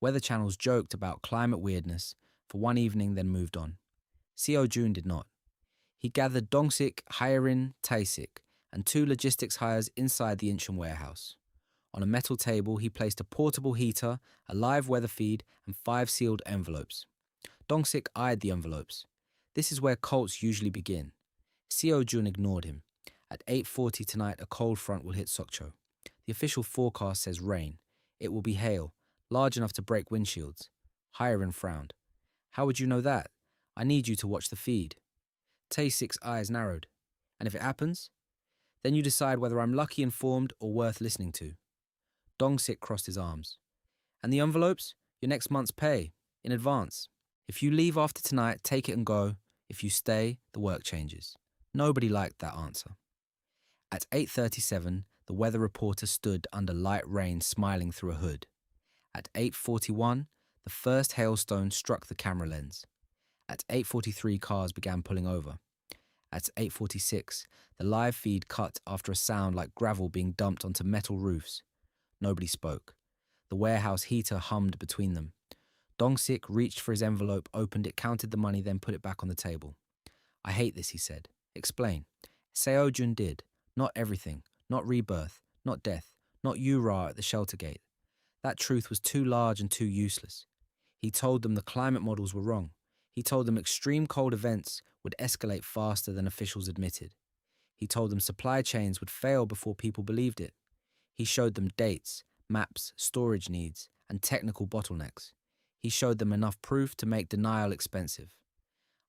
Weather channels joked about climate weirdness for one evening, then moved on. Seo-jun did not. He gathered Dongsik, Haerin, Taesik, and 2 logistics hires inside the Incheon warehouse. On a metal table, he placed a portable heater, a live weather feed, and 5 sealed envelopes. Dongsik eyed the envelopes. This is where cults usually begin. Seo-jun ignored him. At 8:40 tonight, a cold front will hit Sokcho. The official forecast says rain. It will be hail, large enough to break windshields. Haerin frowned. How would you know that? I need you to watch the feed. Taesik's eyes narrowed. And if it happens? Then you decide whether I'm lucky informed or worth listening to. Dongsik crossed his arms. And the envelopes? Your next month's pay, in advance. If you leave after tonight, take it and go. If you stay, the work changes. Nobody liked that answer. At 8:37, the weather reporter stood under light rain smiling through a hood. At 8:41, the first hailstone struck the camera lens. At 8:43, cars began pulling over. At 8:46, the live feed cut after a sound like gravel being dumped onto metal roofs. Nobody spoke. The warehouse heater hummed between them. Dongsik reached for his envelope, opened it, counted the money, then put it back on the table. I hate this, he said. Explain. Seo-jun did. Not everything. Not rebirth. Not death. Not Ura at the shelter gate. That truth was too large and too useless. He told them the climate models were wrong. He told them extreme cold events would escalate faster than officials admitted. He told them supply chains would fail before people believed it. He showed them dates, maps, storage needs, and technical bottlenecks. He showed them enough proof to make denial expensive.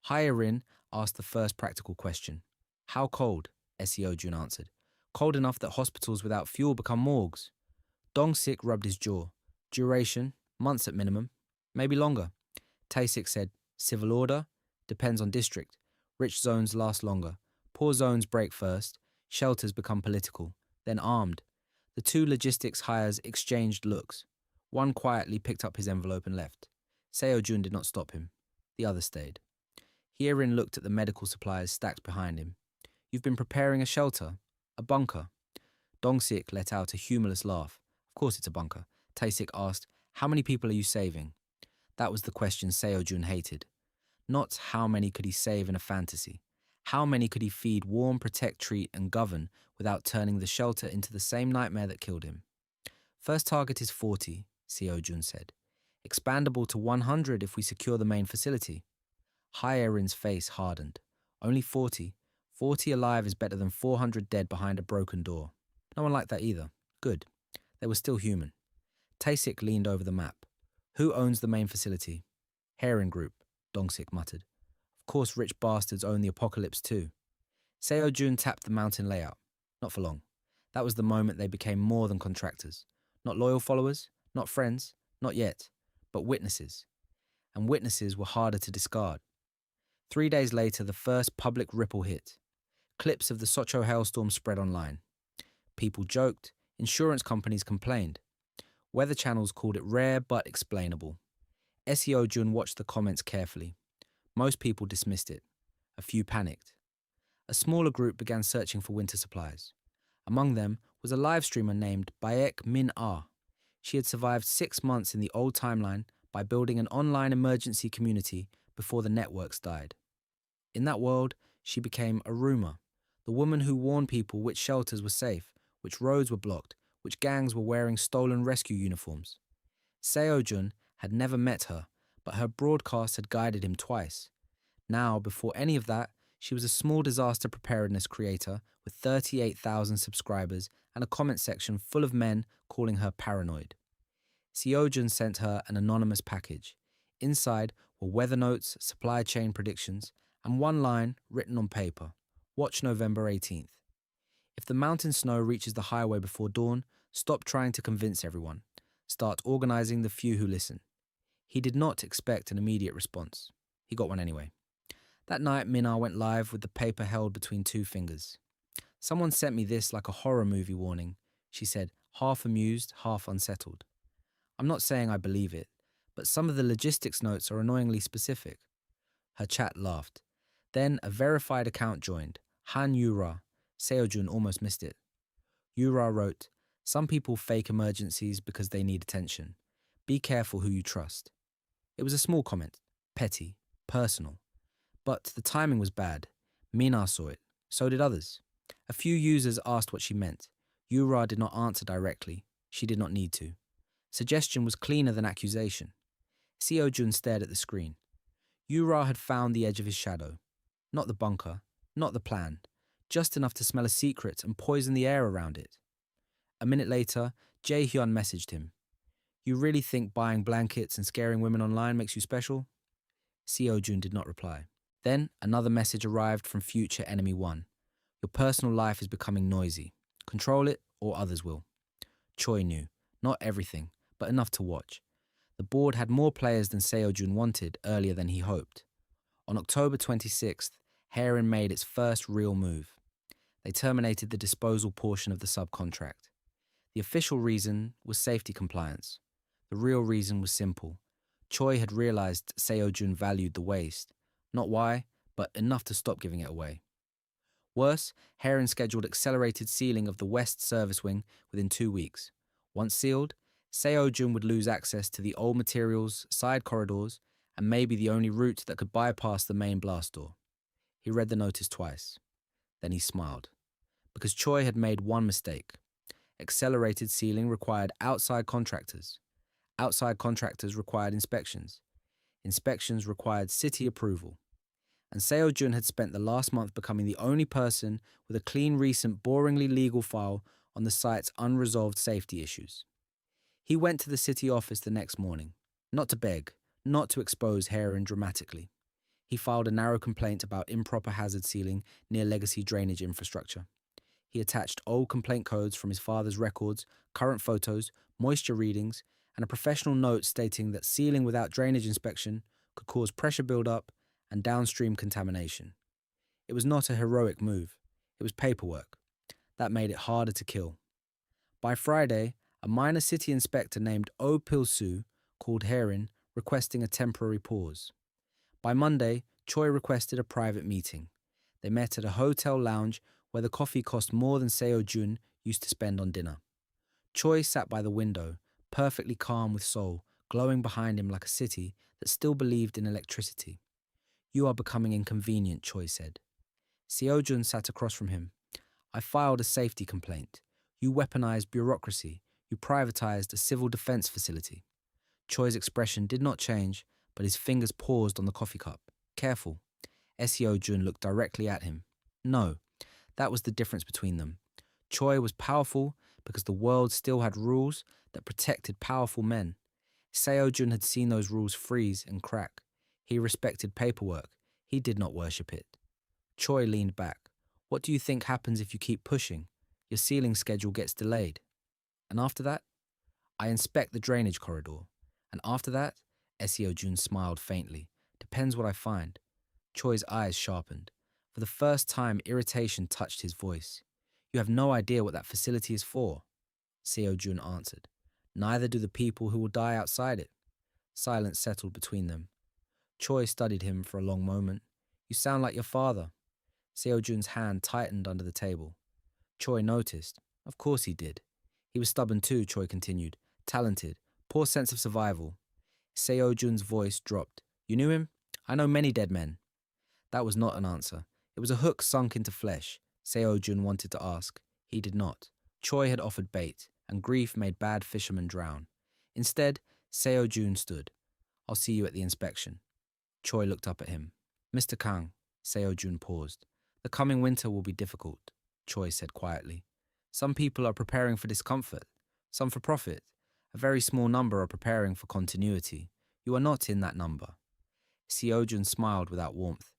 Haerin asked the first practical question. How cold? Seo-jun answered. Cold enough that hospitals without fuel become morgues. Dongsik rubbed his jaw. Duration, months at minimum, maybe longer. Taesik said, civil order, depends on district. Rich zones last longer. Poor zones break first. Shelters become political, then armed. The 2 logistics hires exchanged looks. One quietly picked up his envelope and left. Seo-jun did not stop him. The other stayed. Haerin looked at the medical supplies stacked behind him. You've been preparing a shelter? A bunker? Dongsik let out a humorless laugh. Of course it's a bunker. Taesik asked, how many people are you saving? That was the question Seo-jun hated. Not how many could he save in a fantasy. How many could he feed, warm, protect, treat, and govern without turning the shelter into the same nightmare that killed him? First target is 40, Seo-jun said. Expandable to 100 if we secure the main facility. Haerin's face hardened. Only 40. 40 alive is better than 400 dead behind a broken door. No one liked that either. Good. They were still human. Taesik leaned over the map. Who owns the main facility? Haerin Group, Dongsik muttered. Of course rich bastards own the apocalypse too. Seo-jun tapped the mountain layout. Not for long. That was the moment they became more than contractors. Not loyal followers, not friends, not yet, but witnesses. And witnesses were harder to discard. 3 days later, the first public ripple hit. Clips of the Sokcho hailstorm spread online. People joked, insurance companies complained. Weather channels called it rare but explainable. Seo-jun watched the comments carefully. Most people dismissed it. A few panicked. A smaller group began searching for winter supplies. Among them was a live streamer named Baek Min-ah. She had survived 6 months in the old timeline by building an online emergency community before the networks died. In that world, she became a rumor, the woman who warned people which shelters were safe, which roads were blocked, which gangs were wearing stolen rescue uniforms. Seo-jun had never met her, but her broadcast had guided him twice. Now, before any of that, she was a small disaster preparedness creator with 38,000 subscribers and a comment section full of men calling her paranoid. Seo-jun sent her an anonymous package. Inside were weather notes, supply chain predictions, and one line written on paper. Watch November 18th. If the mountain snow reaches the highway before dawn, stop trying to convince everyone. Start organizing the few who listen. He did not expect an immediate response. He got one anyway. That night, Minna went live with the paper held between 2 fingers. Someone sent me this like a horror movie warning, she said, half amused, half unsettled. I'm not saying I believe it, but some of the logistics notes are annoyingly specific. Her chat laughed. Then a verified account joined. Han Yura. Seo-jun almost missed it. Yura wrote, "Some people fake emergencies because they need attention. Be careful who you trust." It was a small comment, petty, personal. But the timing was bad. Mina saw it. So did others. A few users asked what she meant. Yura did not answer directly. She did not need to. Suggestion was cleaner than accusation. Seo-jun stared at the screen. Yura had found the edge of his shadow. Not the bunker, not the plan, just enough to smell a secret and poison the air around it. A minute later, Jae-hyun messaged him. "You really think buying blankets and scaring women online makes you special?" Seo-jun did not reply. Then another message arrived from future enemy 1. "Your personal life is becoming noisy. Control it or others will." Choi knew. Not everything, but enough to watch. The board had more players than Seo-jun wanted earlier than he hoped. On October 26th, Haerin made its first real move. They terminated the disposal portion of the subcontract. The official reason was safety compliance. The real reason was simple. Choi had realized Seo-jun valued the waste. Not why, but enough to stop giving it away. Worse, Haerin scheduled accelerated sealing of the west service wing within 2 weeks. Once sealed, Seo-jun would lose access to the old materials, side corridors, and maybe the only route that could bypass the main blast door. He read the notice twice. Then he smiled. Because Choi had made one mistake. Accelerated sealing required outside contractors. Outside contractors required inspections. Inspections required city approval. And Seo-jun had spent the last month becoming the only person with a clean, recent, boringly legal file on the site's unresolved safety issues. He went to the city office the next morning, not to beg, not to expose Haerin dramatically. He filed a narrow complaint about improper hazard sealing near legacy drainage infrastructure. He attached old complaint codes from his father's records, current photos, moisture readings, and a professional note stating that sealing without drainage inspection could cause pressure buildup and downstream contamination. It was not a heroic move. It was paperwork. That made it harder to kill. By Friday, a minor city inspector named Oh Pil-soo called Haerin, requesting a temporary pause. By Monday, Choi requested a private meeting. They met at a hotel lounge where the coffee cost more than Seo-jun used to spend on dinner. Choi sat by the window, perfectly calm with Seoul, glowing behind him like a city that still believed in electricity. "You are becoming inconvenient," Choi said. Seo-jun sat across from him. "I filed a safety complaint. You weaponized bureaucracy. You privatized a civil defense facility." Choi's expression did not change, but his fingers paused on the coffee cup. Careful. Seo-jun looked directly at him. No, that was the difference between them. Choi was powerful because the world still had rules that protected powerful men. Seo-jun had seen those rules freeze and crack. He respected paperwork. He did not worship it. Choi leaned back. "What do you think happens if you keep pushing? Your sealing schedule gets delayed. And after that? I inspect the drainage corridor. And after that?" Seo-jun smiled faintly. "Depends what I find." Choi's eyes sharpened. For the first time, irritation touched his voice. "You have no idea what that facility is for." Seo-jun answered. "Neither do the people who will die outside it." Silence settled between them. Choi studied him for a long moment. "You sound like your father." Seo-jun's hand tightened under the table. Choi noticed. Of course he did. He was stubborn too, Choi continued. Talented. Poor sense of survival. Seo-jun's voice dropped. "You knew him?" "I know many dead men." That was not an answer. It was a hook sunk into flesh. Seo-jun wanted to ask. He did not. Choi had offered bait, and grief made bad fishermen drown. Instead, Seo-jun stood. "I'll see you at the inspection." Choi looked up at him. "Mr. Kang," Seo-jun paused. "The coming winter will be difficult," Choi said quietly. "Some people are preparing for discomfort, some for profit. A very small number are preparing for continuity. You are not in that number." Seo-jun smiled without warmth.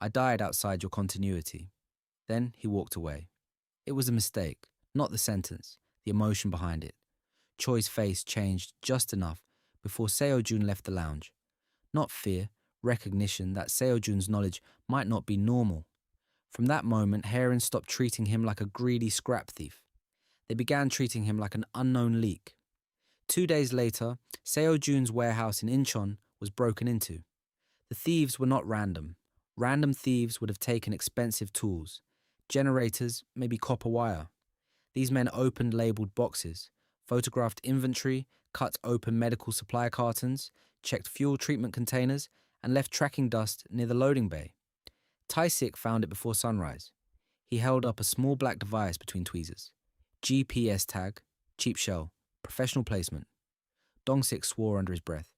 "I died outside your continuity." Then he walked away. It was a mistake, not the sentence, the emotion behind it. Choi's face changed just enough before Seo-jun left the lounge. Not fear, recognition that Seo-jun's knowledge might not be normal. From that moment, Haerin stopped treating him like a greedy scrap thief. They began treating him like an unknown leak. 2 days later, Seo-jun's warehouse in Incheon was broken into. The thieves were not random. Random thieves would have taken expensive tools, generators, maybe copper wire. These men opened labeled boxes, photographed inventory, cut open medical supply cartons, checked fuel treatment containers, and left tracking dust near the loading bay. Tae-sik found it before sunrise. He held up a small black device between tweezers. GPS tag, cheap shell, professional placement. Dong-sik swore under his breath.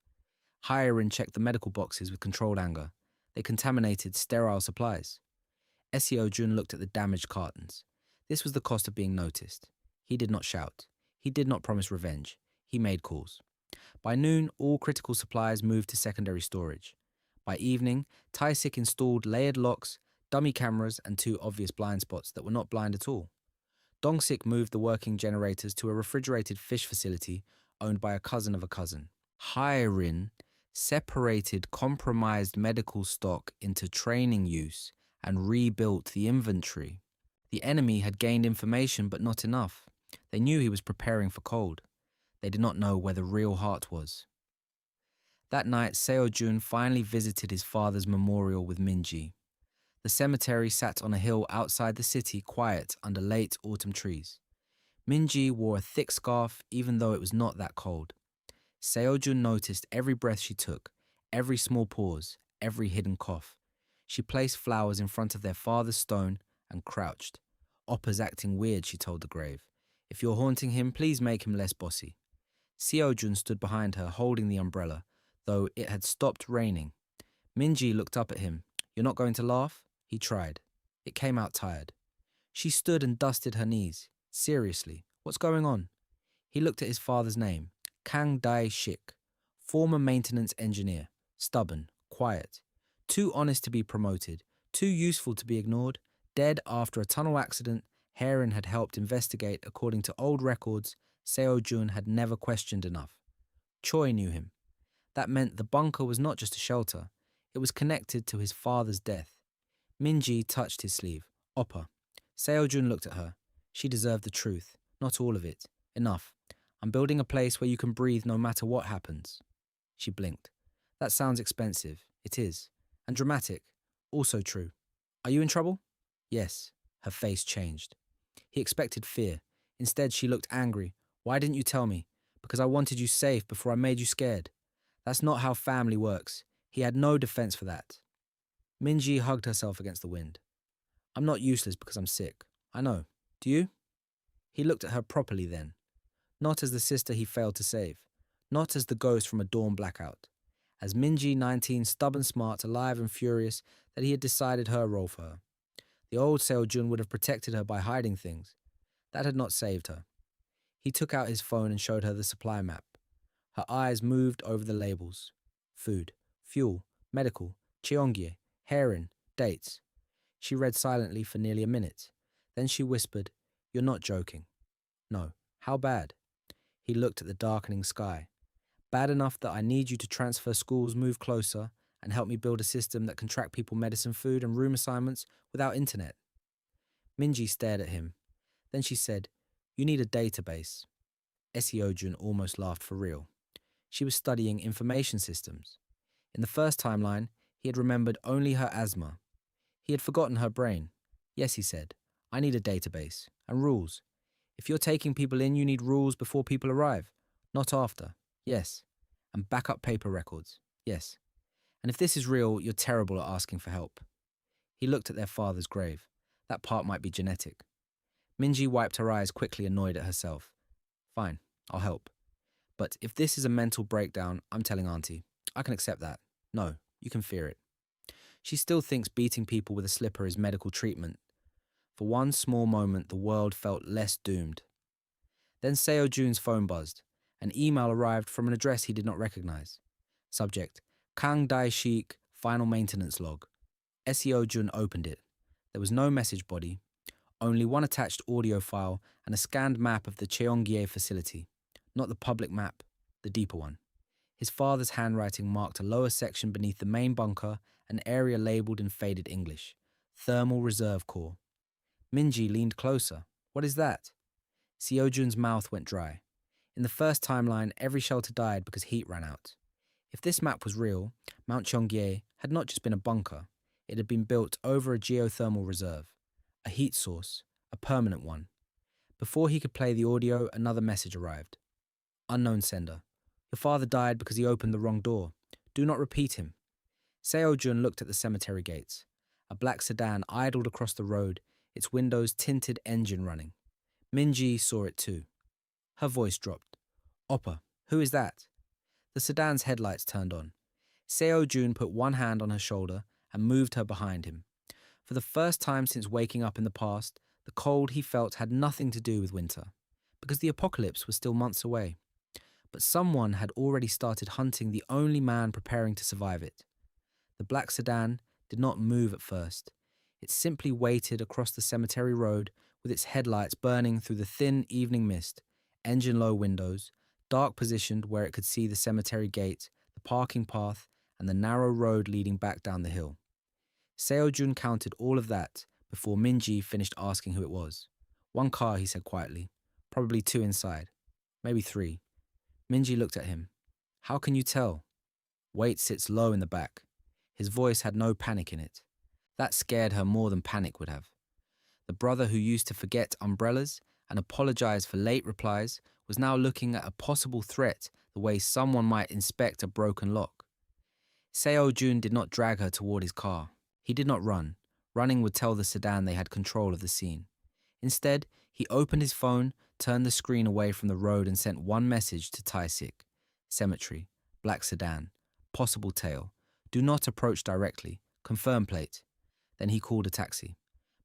Haerin checked the medical boxes with controlled anger. They contaminated sterile supplies. Seo-jun looked at the damaged cartons. This was the cost of being noticed. He did not shout. He did not promise revenge. He made calls. By noon, all critical supplies moved to secondary storage. By evening, Tae-sik installed layered locks, dummy cameras, and 2 obvious blind spots that were not blind at all. Dong-sik moved the working generators to a refrigerated fish facility owned by a cousin of a cousin. Haerin separated compromised medical stock into training use and rebuilt the inventory. The enemy had gained information, but not enough. They knew he was preparing for cold. They did not know where the real heart was. That night, Seo-jun finally visited his father's memorial with Min-ji. The cemetery sat on a hill outside the city, quiet under late autumn trees. Min-ji wore a thick scarf even though it was not that cold. Seo-jun noticed every breath she took, every small pause, every hidden cough. She placed flowers in front of their father's stone and crouched. Oppa's acting weird, she told the grave. If you're haunting him, please make him less bossy. Seo-jun stood behind her, holding the umbrella, though it had stopped raining. Min-ji looked up at him. You're not going to laugh? He tried. It came out tired. She stood and dusted her knees. Seriously, what's going on? He looked at his father's name. Kang Dae-shik, former maintenance engineer, stubborn, quiet, too honest to be promoted, too useful to be ignored, dead after a tunnel accident Haerin had helped investigate according to old records Seo-jun had never questioned enough. Choi knew him. That meant the bunker was not just a shelter, it was connected to his father's death. Min-ji touched his sleeve. Oppa. Seo-jun looked at her. She deserved the truth, not all of it. Enough. I'm building a place where you can breathe no matter what happens. She blinked. That sounds expensive. It is. And dramatic. Also true. Are you in trouble? Yes. Her face changed. He expected fear. Instead, she looked angry. Why didn't you tell me? Because I wanted you safe before I made you scared. That's not how family works. He had no defense for that. Min-ji hugged herself against the wind. I'm not useless because I'm sick. I know. Do you? He looked at her properly then. Not as the sister he failed to save. Not as the ghost from a dawn blackout. As Min-ji, 19, stubborn, smart, alive and furious that he had decided her role for her. The old Seo-jun would have protected her by hiding things. That had not saved her. He took out his phone and showed her the supply map. Her eyes moved over the labels. Food, fuel, medical, Cheonggye, Haerin, dates. She read silently for nearly a minute. Then she whispered, You're not joking. No. How bad? He looked at the darkening sky. Bad enough that I need you to transfer schools, move closer, and help me build a system that can track people medicine, food, and room assignments without internet. Min-ji stared at him. Then she said, You need a database. Seo-jun almost laughed for real. She was studying information systems. In the first timeline, he had remembered only her asthma. He had forgotten her brain. Yes, he said, I need a database. And rules. If you're taking people in, you need rules before people arrive. Not after. Yes. And backup paper records. Yes. And if this is real, you're terrible at asking for help. He looked at their father's grave. That part might be genetic. Min-ji wiped her eyes, quickly annoyed at herself. Fine, I'll help. But if this is a mental breakdown, I'm telling Auntie. I can accept that. No, you can fear it. She still thinks beating people with a slipper is medical treatment. For one small moment, the world felt less doomed. Then Seo-jun's phone buzzed. An email arrived from an address he did not recognize. Subject, Kang Dae-shik, final maintenance log. Seo-jun opened it. There was no message body, only one attached audio file and a scanned map of the Cheonggye facility. Not the public map, the deeper one. His father's handwriting marked a lower section beneath the main bunker, an area labelled in faded English. Thermal Reserve Corps. Min-ji leaned closer. What is that? Seo-jun's mouth went dry. In the first timeline, every shelter died because heat ran out. If this map was real, Mount Cheonggye had not just been a bunker, it had been built over a geothermal reserve, a heat source, a permanent one. Before he could play the audio, another message arrived. Unknown sender. Your father died because he opened the wrong door. Do not repeat him. Seo-jun looked at the cemetery gates. A black sedan idled across the road, its windows tinted, engine running. Minji saw it too. Her voice dropped. Oppa, who is that? The sedan's headlights turned on. Seo-jun put one hand on her shoulder and moved her behind him. For the first time since waking up in the past, the cold he felt had nothing to do with winter, because the apocalypse was still months away. But someone had already started hunting the only man preparing to survive it. The black sedan did not move at first. It simply waited across the cemetery road with its headlights burning through the thin evening mist, engine low windows, dark positioned where it could see the cemetery gate, the parking path, and the narrow road leading back down the hill. Seo-jun counted all of that before Minji finished asking who it was. One car, he said quietly. Probably two inside. Maybe three. Minji looked at him. How can you tell? Weight sits low in the back. His voice had no panic in it. That scared her more than panic would have. The brother who used to forget umbrellas and apologize for late replies was now looking at a possible threat the way someone might inspect a broken lock. Seo-jun did not drag her toward his car. He did not run. Running would tell the sedan they had control of the scene. Instead, he opened his phone, turned the screen away from the road and sent one message to Tae-sik. Cemetery, black sedan, possible tail. Do not approach directly. Confirm plate. Then he called a taxi.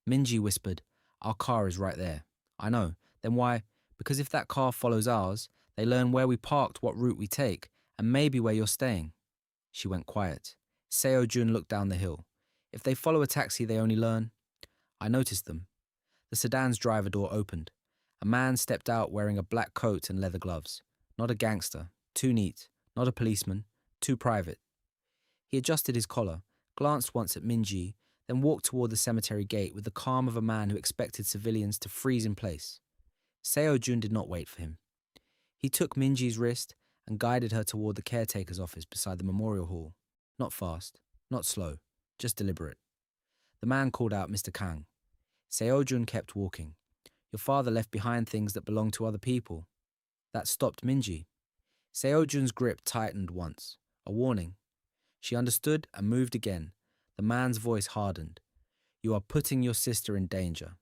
Minji whispered, our car is right there. I know. Then why? Because if that car follows ours, they learn where we parked, what route we take, and maybe where you're staying. She went quiet. Seo-jun looked down the hill. If they follow a taxi, they only learn. I noticed them. The sedan's driver door opened. A man stepped out wearing a black coat and leather gloves. Not a gangster. Too neat. Not a policeman. Too private. He adjusted his collar, glanced once at Minji, then walked toward the cemetery gate with the calm of a man who expected civilians to freeze in place. Seo-jun did not wait for him. He took Minji's wrist and guided her toward the caretaker's office beside the memorial hall. Not fast, not slow, just deliberate. The man called out Mr. Kang. Seo-jun kept walking. Your father left behind things that belong to other people. That stopped Minji. Seo-jun's grip tightened once, a warning. She understood and moved again. The man's voice hardened. You are putting your sister in danger.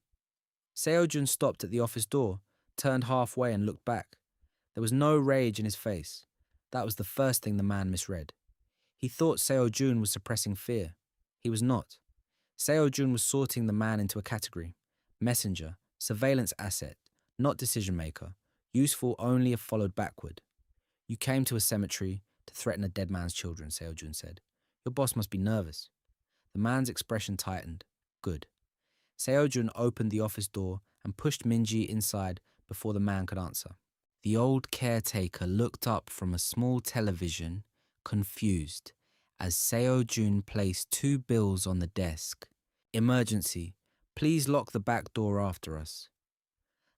Seo-jun stopped at the office door, turned halfway and looked back. There was no rage in his face. That was the first thing the man misread. He thought Seo-jun was suppressing fear. He was not. Seo-jun was sorting the man into a category. Messenger, surveillance asset, not decision maker, useful only if followed backward. You came to a cemetery to threaten a dead man's children, Seo-jun said. Your boss must be nervous. The man's expression tightened. Good. Seo-jun opened the office door and pushed Minji inside before the man could answer. The old caretaker looked up from a small television, confused, as Seo-jun placed two bills on the desk. Emergency. Please lock the back door after us.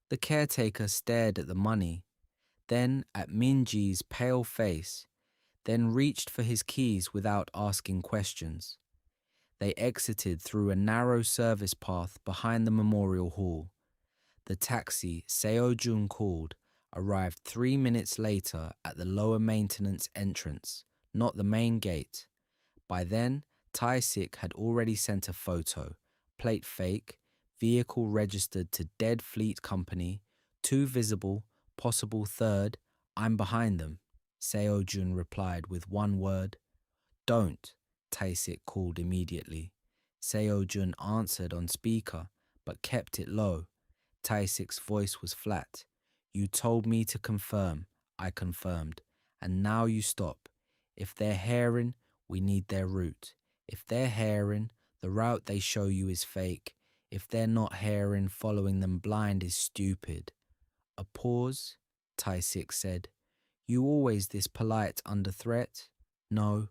The caretaker stared at the money, then at Minji's pale face, then reached for his keys without asking questions. They exited through a narrow service path behind the memorial hall. The taxi Seo-jun called arrived 3 minutes later at the lower maintenance entrance, not the main gate. By then, Tae-sik had already sent a photo, plate fake, vehicle registered to Dead Fleet Company, two visible, possible third, I'm behind them. Seo-jun replied with one word. Don't, Tae-sik called immediately. Seo-jun answered on speaker, but kept it low. Tae-sik's voice was flat. You told me to confirm. I confirmed. And now you stop. If they're Haerin, we need their route. If they're Haerin, the route they show you is fake. If they're not Haerin, following them blind is stupid. A pause, Tae-sik said. You always this polite under threat? No.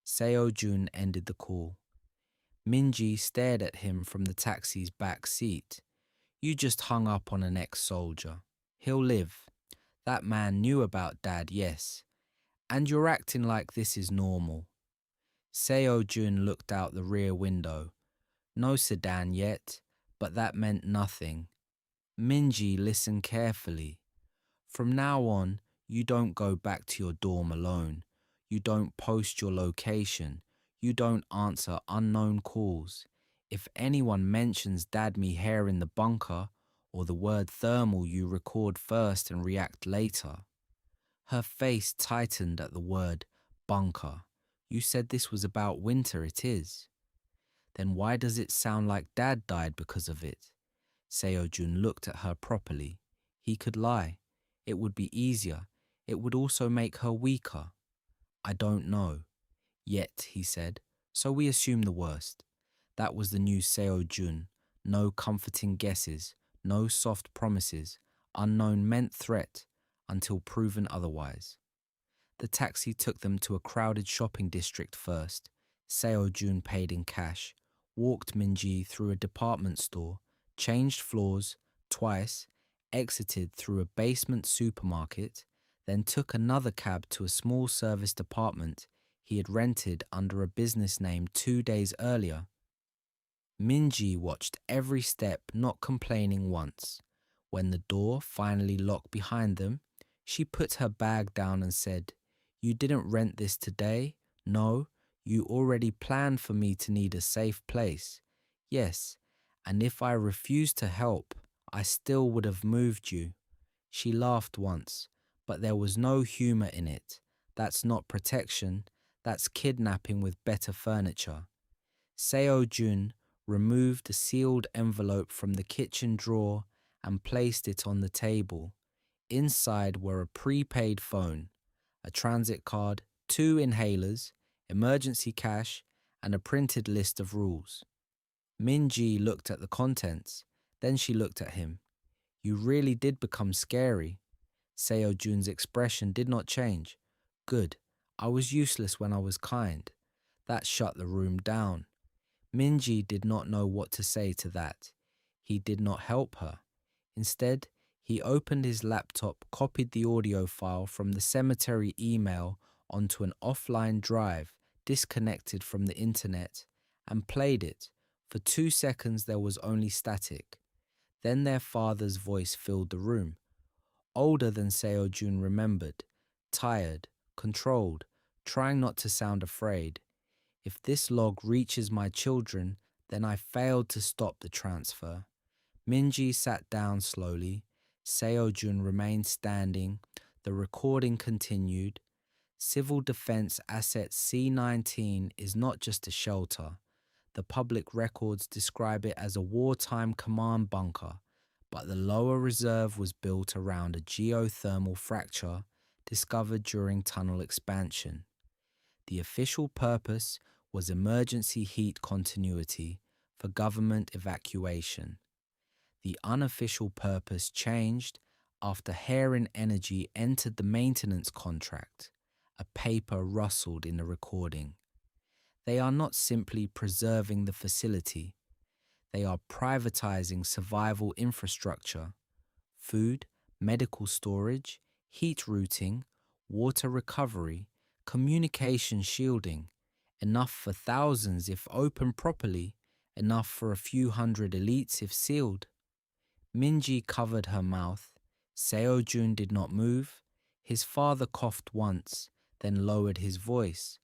Seo-jun ended the call. Minji stared at him from the taxi's back seat. You just hung up on an ex-soldier. He'll live. That man knew about Dad, yes. And you're acting like this is normal. Seo-jun looked out the rear window. No sedan yet, but that meant nothing. Minji listened carefully. From now on, you don't go back to your dorm alone. You don't post your location. You don't answer unknown calls. If anyone mentions Dad me hair in the bunker or the word thermal, you record first and react later. Her face tightened at the word bunker. You said this was about winter, it is. Then why does it sound like Dad died because of it? Seo-jun looked at her properly. He could lie. It would be easier. It would also make her weaker. I don't know. Yet, he said. So we assume the worst. That was the new Seo-jun. No comforting guesses. No soft promises. Unknown meant threat until proven otherwise. The taxi took them to a crowded shopping district first. Seo-jun paid in cash, walked Minji through a department store, changed floors twice, exited through a basement supermarket, then took another cab to a small service apartment he had rented under a business name 2 days earlier. Minji watched every step, not complaining once. When the door finally locked behind them, she put her bag down and said, "You didn't rent this today? No, you already planned for me to need a safe place. Yes, and if I refused to help, I still would have moved you." She laughed once, but there was no humor in it. That's not protection, that's kidnapping with better furniture. Seo-jun removed a sealed envelope from the kitchen drawer and placed it on the table. Inside were a prepaid phone, a transit card, 2 inhalers, emergency cash, and a printed list of rules. Minji looked at the contents, then she looked at him. You really did become scary. Seo-jun's expression did not change. Good. I was useless when I was kind. That shut the room down. Minji did not know what to say to that. He did not help her. Instead, he opened his laptop, copied the audio file from the cemetery email onto an offline drive disconnected from the internet, and played it. For 2 seconds there was only static. Then their father's voice filled the room. Older than Seo-jun remembered, tired, controlled, trying not to sound afraid. If this log reaches my children, then I failed to stop the transfer. Minji sat down slowly. Seo-jun remained standing. The recording continued. Civil Defense Asset C-19 is not just a shelter. The public records describe it as a wartime command bunker, but the lower reserve was built around a geothermal fracture discovered during tunnel expansion. The official purpose was emergency heat continuity for government evacuation. The unofficial purpose changed after Haerin Energy entered the maintenance contract. A paper rustled in the recording. They are not simply preserving the facility. They are privatizing survival infrastructure, food, medical storage, heat routing, water recovery, communication shielding, enough for thousands if opened properly, enough for a few hundred elites if sealed. Minji covered her mouth. Seo-jun did not move. His father coughed once, then lowered his voice.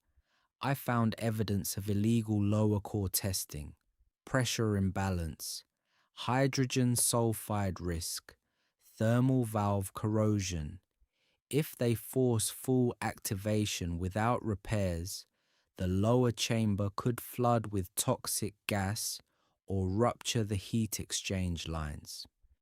I found evidence of illegal lower core testing, pressure imbalance, hydrogen sulfide risk, thermal valve corrosion. If they force full activation without repairs, the lower chamber could flood with toxic gas or rupture the heat exchange lines.